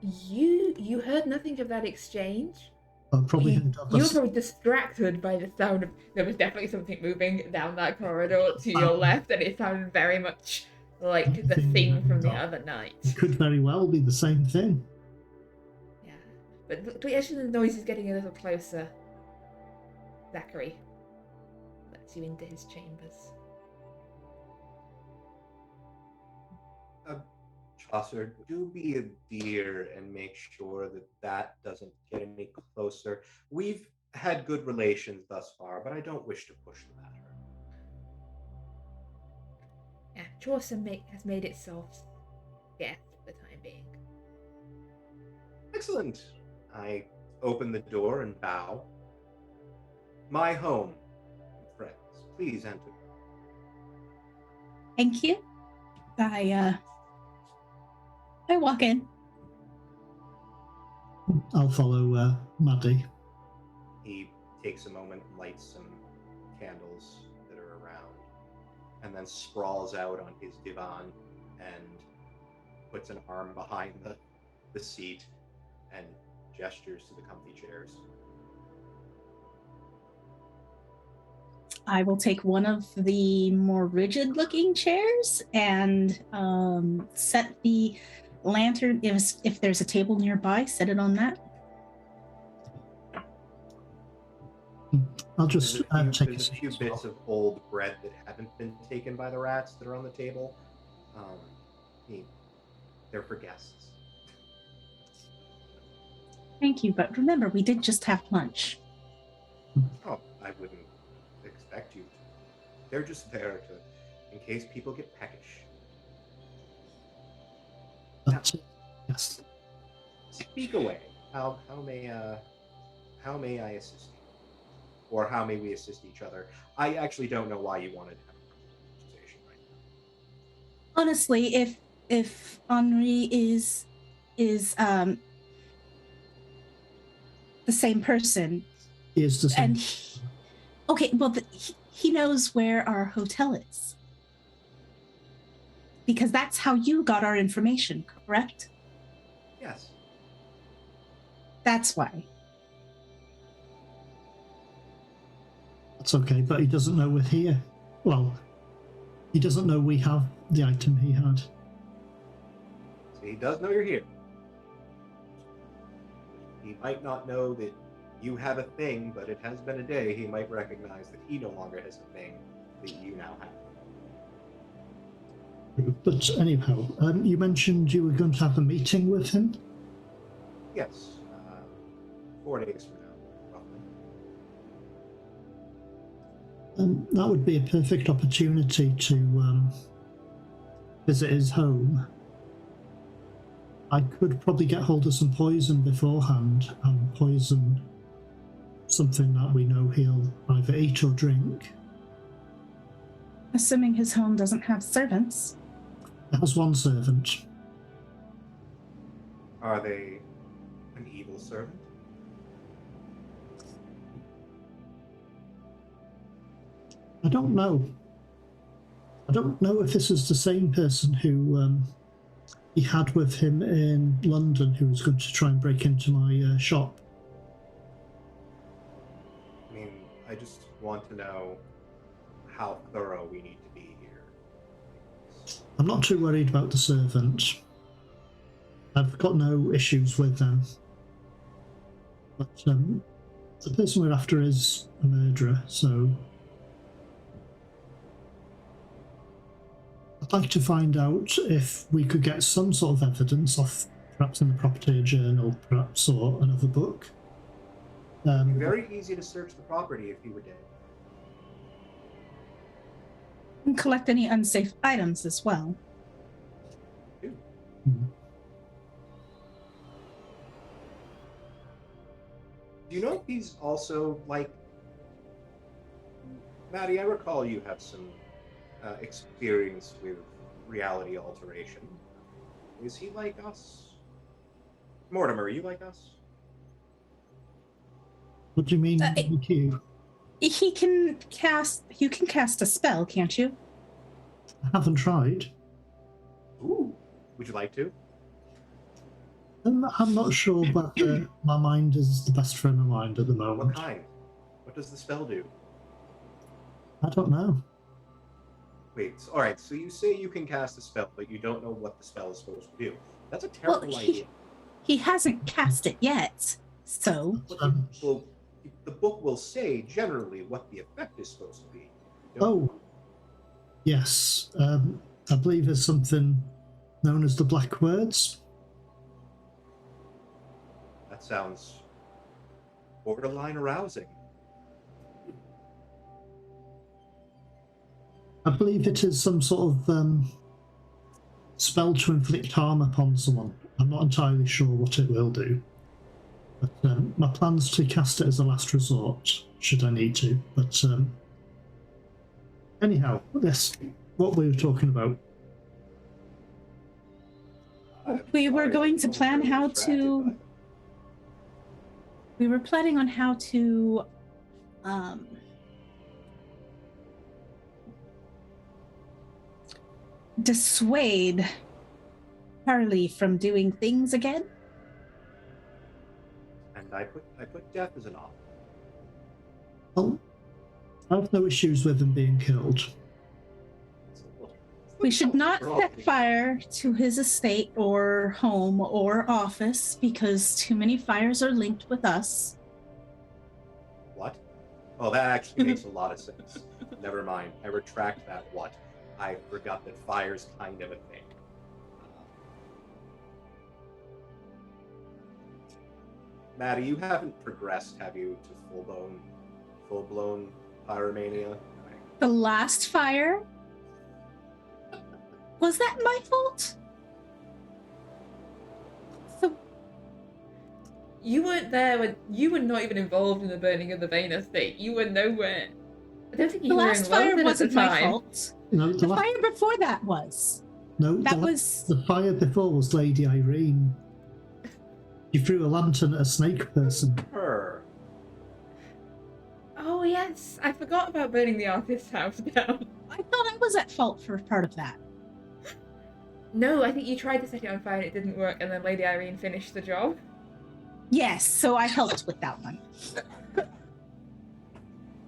You heard nothing of that exchange? I probably heard You were probably distracted by the sound of... There was definitely something moving down that corridor to your left, and it sounded very much like the thing from the other night. It could very well be the same thing. Yeah. But actually the noise is getting a little closer. Zachery lets you into his chambers. Chaucer, do be a dear and make sure that that doesn't get any closer. We've had good relations thus far, but I don't wish to push the matter. Yeah, Chaucer has made itself scarce for the time being. Excellent. I open the door and bow. My home, friends. Please enter. Thank you. I walk in. I'll follow Maddie. He takes a moment, lights some candles that are around, and then sprawls out on his divan and puts an arm behind the seat and gestures to the comfy chairs. I will take one of the more rigid-looking chairs and set the lantern. If there's a table nearby, set it on that. I'll just take there's a few bits of old bread that haven't been taken by the rats that are on the table. They're for guests. Thank you, but remember, we did just have lunch. Oh, I wouldn't expect you to. They're just there in case people get peckish. That's it. Yes. Speak away. How may I assist you? Or how may we assist each other? I actually don't know why you wanted to have a conversation right now. Honestly, if Henri is the same person, He is the same. and okay, well, he knows where our hotel is. Because that's how you got our information, correct? Yes. That's why. That's okay, but he doesn't know we're here. Well, he doesn't know we have the item he had. So he does know you're here. He might not know that you have a thing, but it has been a day. He might recognize that he no longer has a thing that you now have. But anyhow, you mentioned you were going to have a meeting with him? Yes. 4 days from now, roughly. That would be a perfect opportunity to visit his home. I could probably get hold of some poison beforehand and poison something that we know he'll either eat or drink. Assuming his home doesn't have servants. It has one servant. Are they an evil servant? I don't know. I don't know if this is the same person who he had with him in London who was going to try and break into my shop. I mean, I just want to know how thorough we need to be here. I'm not too worried about the servant. I've got no issues with them. But the person we're after is a murderer, so I'd like to find out if we could get some sort of evidence off, perhaps in the property journal, perhaps, or another book. Very easy to search the property if he were dead. And collect any unsafe items as well. Hmm. Do you know if he's also like Maddie? I recall you have some experience with reality alteration. Is he like us? Mortimer, are you like us? What do you mean, you? You can cast a spell, can't you? I haven't tried. Ooh, would you like to? I'm not sure whether my mind is the best friend of mine at the moment. What kind? What does the spell do? I don't know. Wait, all right, so you say you can cast a spell, but you don't know what the spell is supposed to do. That's a terrible idea. He hasn't cast it yet, so... Well, the book will say generally what the effect is supposed to be. Oh, yes. I believe there's something known as the Black Words. That sounds borderline arousing. I believe it is some sort of spell to inflict harm upon someone. I'm not entirely sure what it will do. But my plan's to cast it as a last resort, should I need to. But anyhow, yes, what we were talking about. We were going to plan how to... We were planning on how to dissuade Harley from doing things again. And I put death as an option. Well, I have no issues with him being killed. We should not set fire to his estate or home or office because too many fires are linked with us. What? Oh, that actually makes a lot of sense. Never mind. I retract that what. I forgot that fire's kind of a thing. Maddie, you haven't progressed, have you, to full-blown pyromania? The last fire? Was that my fault? So you weren't there when you were not even involved in the burning of the Vane estate. You were nowhere. I don't think you the were last in fire London wasn't at the my time. fault. No, The fire before that was. No, That was... the fire before was Lady Irene. You threw a lantern at a snake person. Her. Oh yes, I forgot about burning the artist's house down. I thought I was at fault for part of that. No, I think you tried to set it on fire and it didn't work, and then Lady Irene finished the job. Yes, so I helped with that one.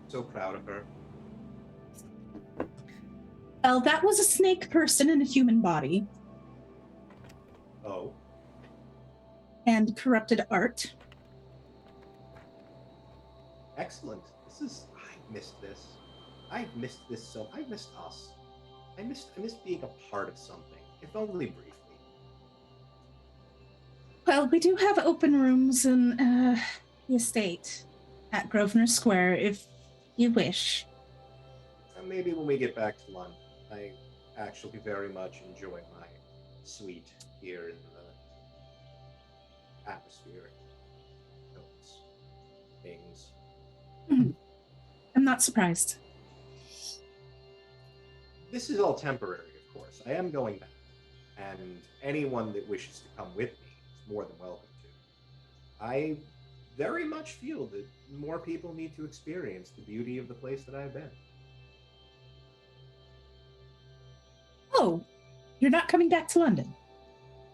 So proud of her. Well, that was a snake person in a human body. Oh. And corrupted art. Excellent. I missed this. I missed this so. I missed us. I missed being a part of something, if only briefly. Well, we do have open rooms in the estate at Grosvenor Square, if you wish. And maybe when we get back to London, I actually very much enjoy my suite here in the atmospheric notes, things. I'm not surprised. This is all temporary, of course. I am going back, and anyone that wishes to come with me is more than welcome to. I very much feel that more people need to experience the beauty of the place that I've been. Oh, you're not coming back to London?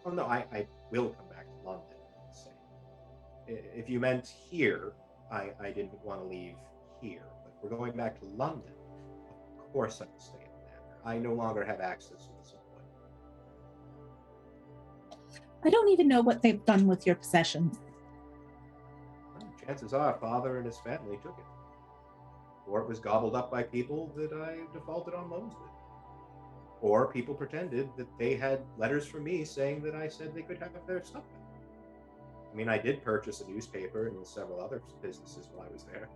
Oh no, I will come back to London. If you meant here, I didn't want to leave here, but we're going back to London. Of course I will stay in the manor. I no longer have access to the subway. I don't even know what they've done with your possessions. Oh. chances are father and his family took it. Or it was gobbled up by people that I defaulted on loans with. Or people pretended that they had letters from me saying that I said they could have their stuff back. I mean, I did purchase a newspaper and several other businesses while I was there.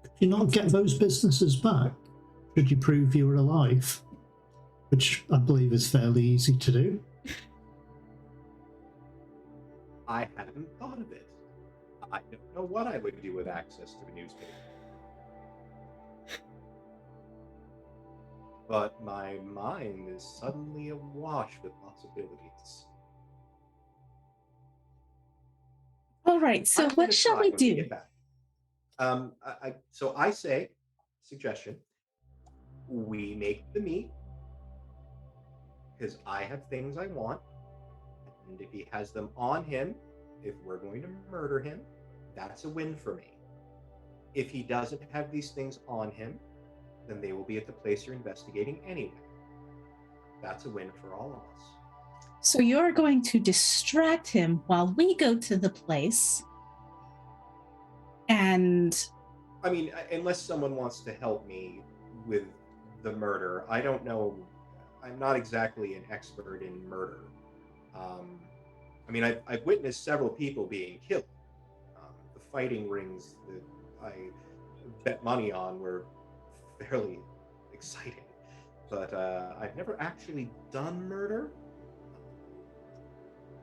Could you not get those businesses back? Should you prove you were alive? Which I believe is fairly easy to do. I hadn't thought of it. I don't know what I would do with access to a newspaper. But my mind is suddenly awash with possibilities. All right, so I'm gonna what shall try we when do? get back. So I say, suggestion, we make the meet, because I have things I want, and if he has them on him, if we're going to murder him, that's a win for me. If he doesn't have these things on him, then they will be at the place you're investigating anyway. That's a win for all of us. So you're going to distract him while we go to the place. And I mean, unless someone wants to help me with the murder, I don't know. I'm not exactly an expert in murder. I mean, I've witnessed several people being killed. The fighting rings that I bet money on were fairly exciting, but I've never actually done murder.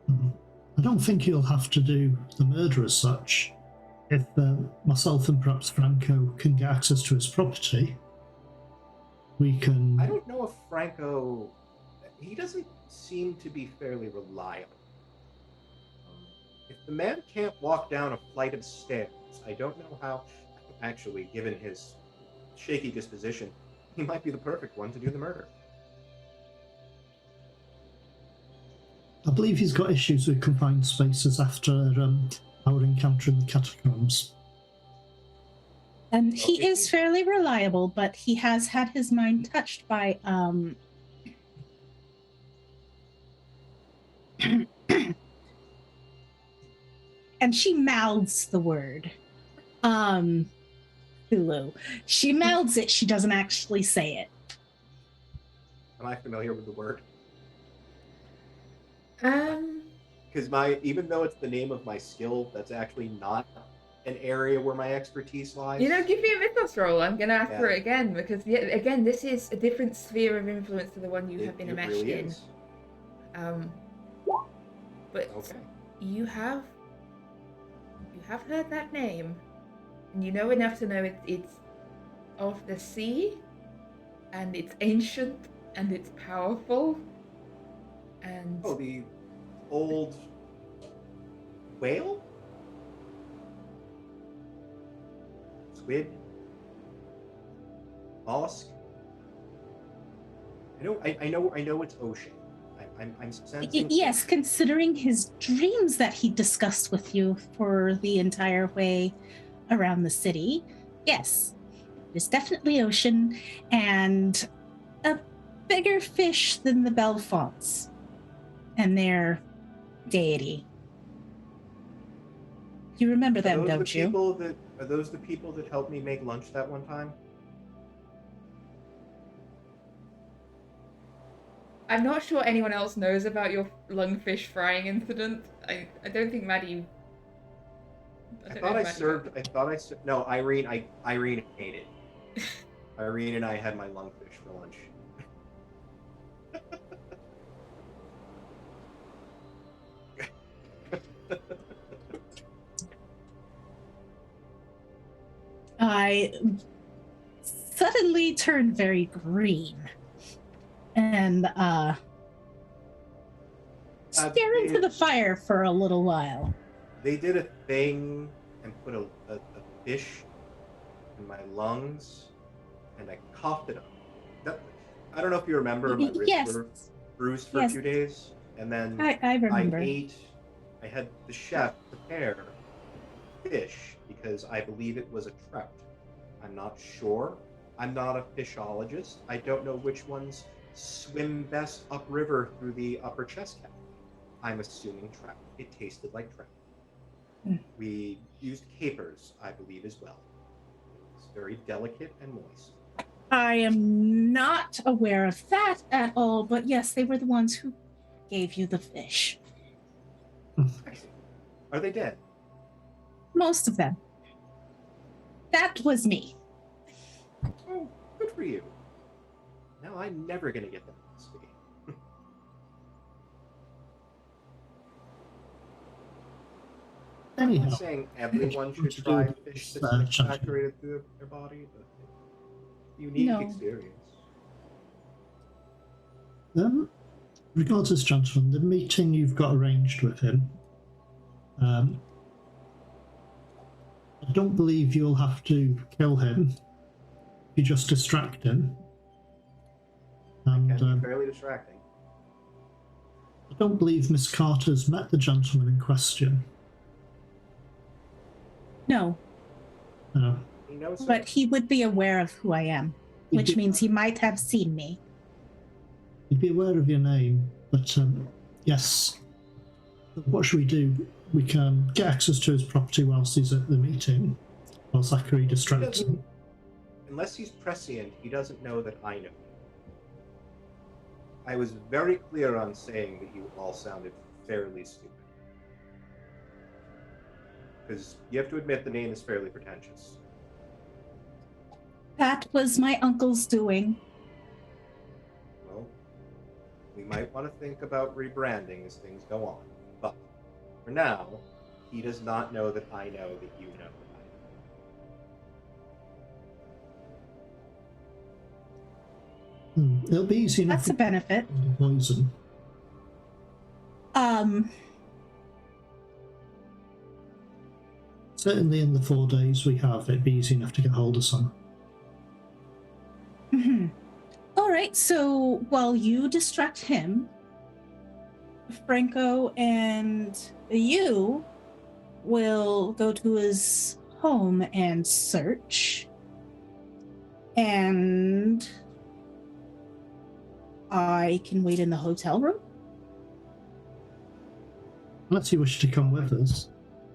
I don't think you'll have to do the murder as such. If myself and perhaps Franco can get access to his property, we can... I don't know if Franco... He doesn't seem to be fairly reliable. If the man can't walk down a flight of stairs, I don't know how... Actually, given his shaky disposition, he might be the perfect one to do the murder. I believe he's got issues with confined spaces after our encounter in the catacombs. and Well, he if is fairly reliable, but he has had his mind touched by and she mouths the word. Hulu. She mouths it, she doesn't actually say it. Am I familiar with the word? Um, Because even though it's the name of my skill, that's actually not an area where my expertise lies. you know, give me a mythos roll. I'm gonna ask for Yeah. it again because again, this is a different sphere of influence to the one you have been it enmeshed really in. is. But Okay. you have heard that name, and you know enough to know it's of the sea, and it's ancient, and it's powerful, and Oh, the old whale? Squid? Mollusk? I know it's ocean. I'm sensing. Yes, considering his dreams that he discussed with you for the entire way around the city, yes, it's definitely ocean and a bigger fish than the Bellefonts and their deity. You remember them, don't you? Are those the people that helped me make lunch that one time? I'm not sure anyone else knows about your lungfish frying incident. I don't think Maddie. No, Irene ate it. Irene and I had my lungfish for lunch. I suddenly turned very green and stare into the fire for a little while. They did a thing and put a fish in my lungs, and I coughed it up. I don't know if you remember, my wrists were bruised for 2 days, and then I remember. I had the chef prepare fish because I believe it was a trout. I'm not sure. I'm not a fishologist. I don't know which ones swim best upriver through the upper chest cavity. I'm assuming trout. It tasted like trout. Mm. We used capers, I believe, as well. It's very delicate and moist. I am not aware of that at all, but yes, they were the ones who gave you the fish. Excellent. Are they dead? Most of them. That was me. Oh, good for you. Now I'm never going to get that recipe. I'm Anyhow, not saying everyone should to try do fish this, that's chunky. saturated through their body, but unique No. experience. Regardless, gentlemen, the meeting you've got arranged with him, I don't believe you'll have to kill him. You just distract him. And Can be fairly distracting. I don't believe Miss Carter's met the gentleman in question. No, No. He knows but he would be aware of who I am, which He'd be- means he might have seen me. He'd be aware of your name, but yes. What should we do? We can get access to his property whilst he's at the meeting, while Zachery distracts him. Unless he's prescient, he doesn't know that I know. I was very clear on saying that you all sounded fairly stupid. Because you have to admit the name is fairly pretentious. That was my uncle's doing. Well, we might want to think about rebranding as things go on. But for now, he does not know that I know that you know that I know. It'll be easy enough That's a benefit. to poison. Certainly in the 4 days we have, it'd be easy enough to get hold of some. Mhm. All right, so while you distract him, Franco and you will go to his home and search. And I can wait in the hotel room. Unless you wish to come with us.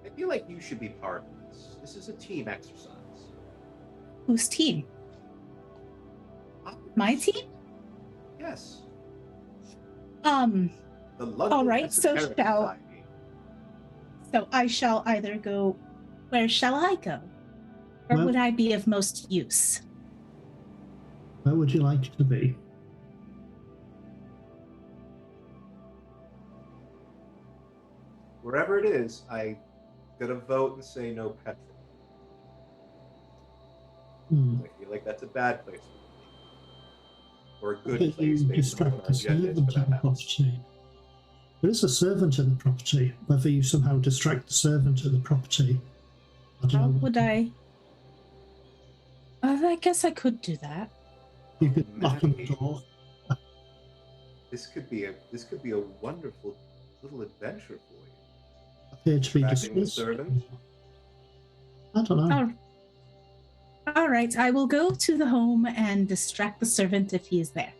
I feel like you should be part of this. This is a team exercise. Whose team? My team? Yes. Um, The London All right, so Esoteric shall- Society. so I shall either go. Where shall I go? Or Well- would I be of most use? Where would you like to be? Wherever it is, I gonna vote and say no petrol. I feel like that's a bad place for me. Or a good Because place you based on what distract our the agenda is servant for at that the house. property. There is a servant at the property. Whether you somehow distract the servant at the property, I don't How know. would I? I guess I could do that. You could knock on the Maggie, door. This could be a wonderful little adventure for you. Appear to be Distracting the dismissed. servant? I don't know. All right, I will go to the home and distract the servant if he is there.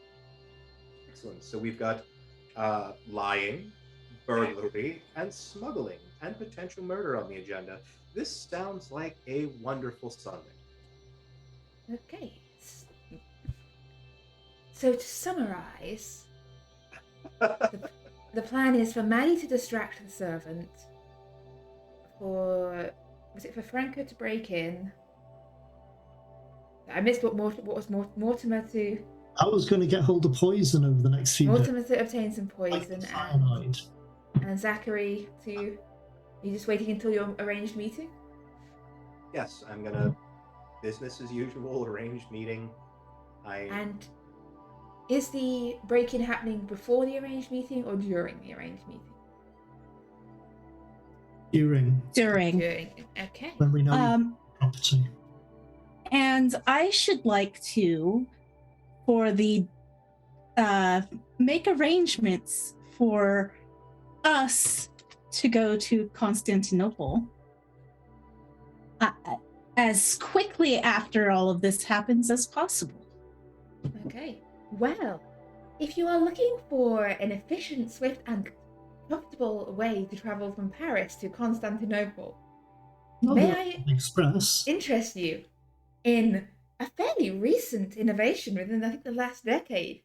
Excellent. So we've got lying, burglary, and smuggling, and potential murder on the agenda. This sounds like a wonderful Sunday. Okay. So to summarize, the plan is for Maddie to distract the servant, for Franco to break in? I missed what was Mortimer to I was going to get hold of poison over the next few days. Mortimer to obtain some Like poison, the cyanide. and Zachery to. Are you just waiting until your arranged meeting? Yes, I'm gonna business as usual, arranged meeting. And is the break-in happening before the arranged meeting or during the arranged meeting? During, During. Okay. when we know Um, property. and I should like to, for the, make arrangements for us to go to Constantinople as quickly after all of this happens as possible. Okay. Well, if you are looking for an efficient, swift, and comfortable way to travel from Paris to Constantinople, Not may the I Express. interest you in a fairly recent innovation within, I think, the last decade?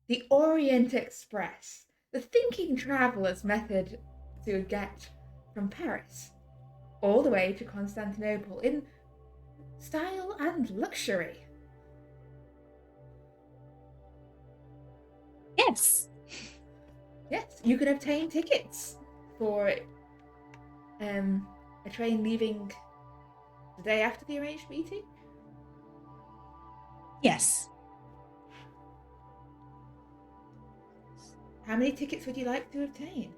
The Orient Express, the thinking traveller's method to get from Paris all the way to Constantinople in style and luxury. Yes. Yes, you can obtain tickets for a train leaving the day after the arranged meeting. Yes. How many tickets would you like to obtain?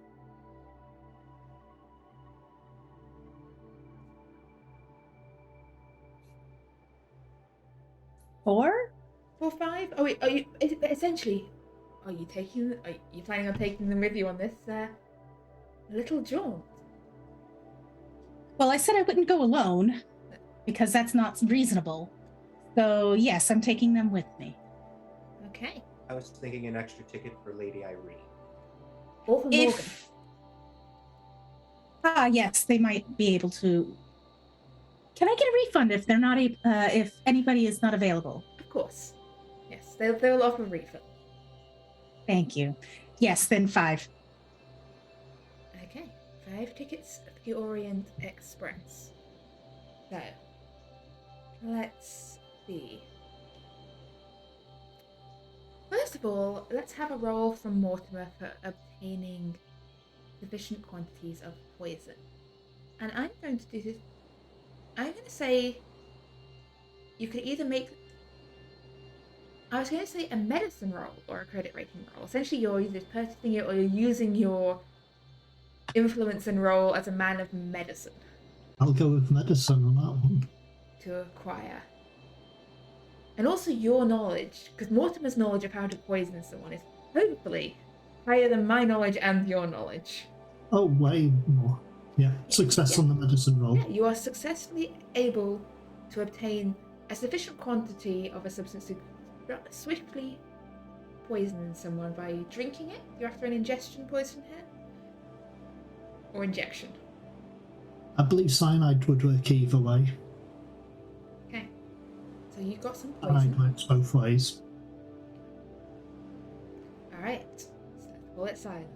4? 4, 5? Oh, wait, are you essentially? Are you planning on taking them with you on this little jaunt? Well, I said I wouldn't go alone because that's not reasonable. So, yes, I'm taking them with me. Okay. I was thinking an extra ticket for Lady Irene. Or for Morgan. Yes, they might be able to. Can I get a refund if they're not if anybody is not available? Of course. Yes, they'll offer refund. Thank you. Yes, then 5. Okay, 5 tickets for the Orient Express. So, let's see. First of all, let's have a roll from Mortimer for obtaining sufficient quantities of poison. And I'm going to do this. I'm going to say you could either make. I was going to say a medicine roll or a credit rating roll. Essentially, you're either purchasing it or you're using your influence and role as a man of medicine I'll go with medicine on that one. to acquire. And also your knowledge, because Mortimer's knowledge of how to poison someone is hopefully higher than my knowledge and your knowledge. Oh, way more. Yeah, success on the medicine roll. Yeah, you are successfully able to obtain a sufficient quantity of a substance to swiftly poison someone by drinking it. You're after an ingestion poison here? Or injection? I believe cyanide would work either way. Okay. So you got some Cyanide poison. works both ways. Alright. So let's call it cyanide.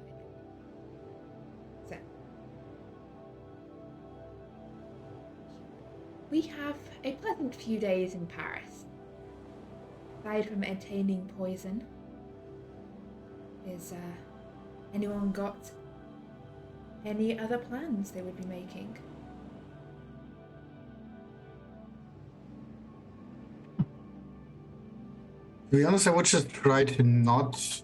So we have a pleasant few days in Paris. Aside from obtaining poison, is anyone got any other plans they would be making? To be honest, I would just try to not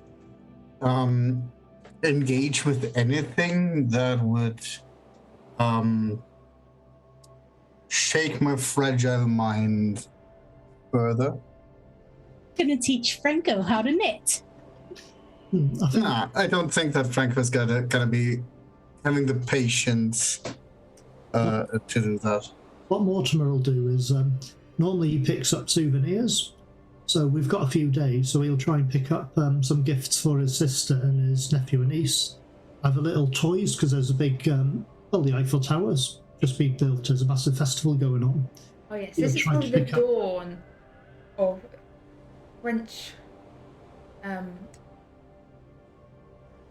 engage with anything that would shake my fragile mind further. Gonna teach Franco how to knit. I think Nah, I don't think that Franco's gonna be having the patience to do that. what Mortimer will do is normally he picks up souvenirs. So we've got a few days, so he'll try and pick up some gifts for his sister and his nephew and niece. Either little toys, because there's a big, the Eiffel Tower's just been built. There's a massive festival going on. Oh yes, You're this is trying probably to the pick up- dawn of French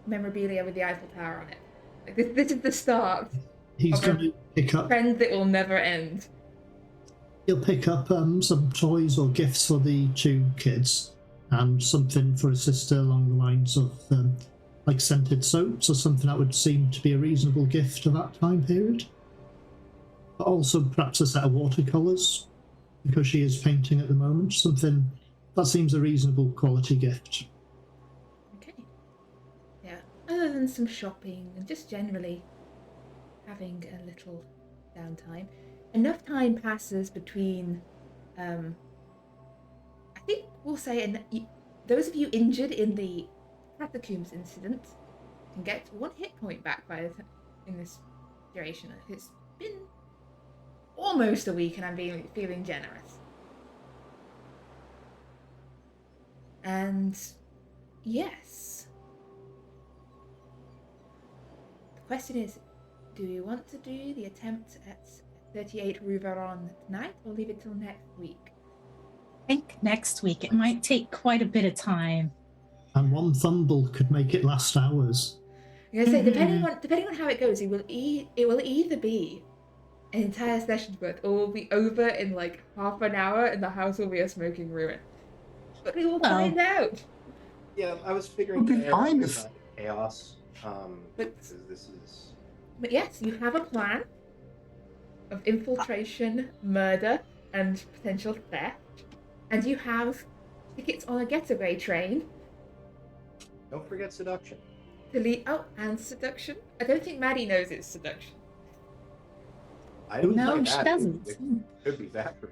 memorabilia with the Eiffel Tower on it. Like, this is the start. He's Okay. going to pick up. Trend that will never end. He'll pick up some toys or gifts for the 2 kids, and something for his sister along the lines of like scented soaps or something that would seem to be a reasonable gift of that time period. But also perhaps a set of watercolours, because she is painting at the moment. Something that seems a reasonable quality gift. Okay. Yeah. Other than some shopping and just generally having a little downtime, enough time passes between. I think we'll say, those of you injured in the catacombs incident can get 1 hit point back in this duration. It's been almost a week, and I'm feeling generous. And yes, question is, do you want to do the attempt at 38 Rue Varon tonight, or leave it till next week? I think next week. It might take quite a bit of time. And one fumble could make it last hours. I'm gonna say, depending on how it goes, it will either be an entire session's worth, or will be over in like half an hour, and the house will be a smoking ruin. But we will find out. Yeah, I was figuring It'd be fine if- chaos. But- Because this is. But yes, you have a plan of infiltration, murder, and potential theft, and you have tickets on a getaway train Don't forget seduction. to lead. Oh, and seduction. I don't think Maddie knows it's seduction. I didn't No, say she that. doesn't. It could be Zachery.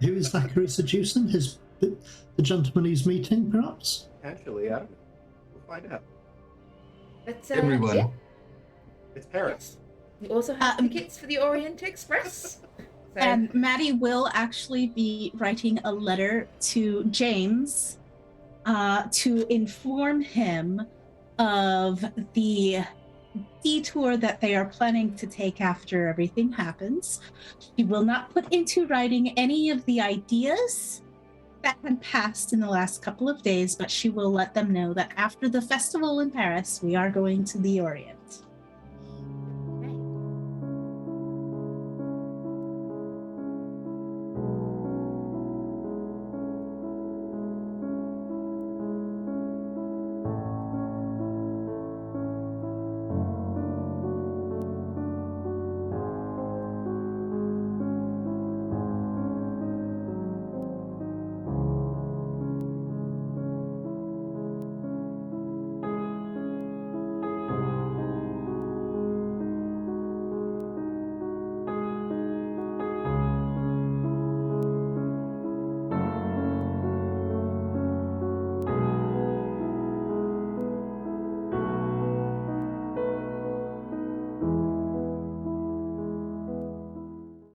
Who is Zachery seducing? The gentleman he's meeting, perhaps? Potentially, I don't know. We'll find out. But Everyone. yeah, It's Paris. yes. You also have tickets for the Orient Express. So, And Maddie will actually be writing a letter to James to inform him of the detour that they are planning to take after everything happens. She will not put into writing any of the ideas that had passed in the last couple of days, but she will let them know that after the festival in Paris, we are going to the Orient.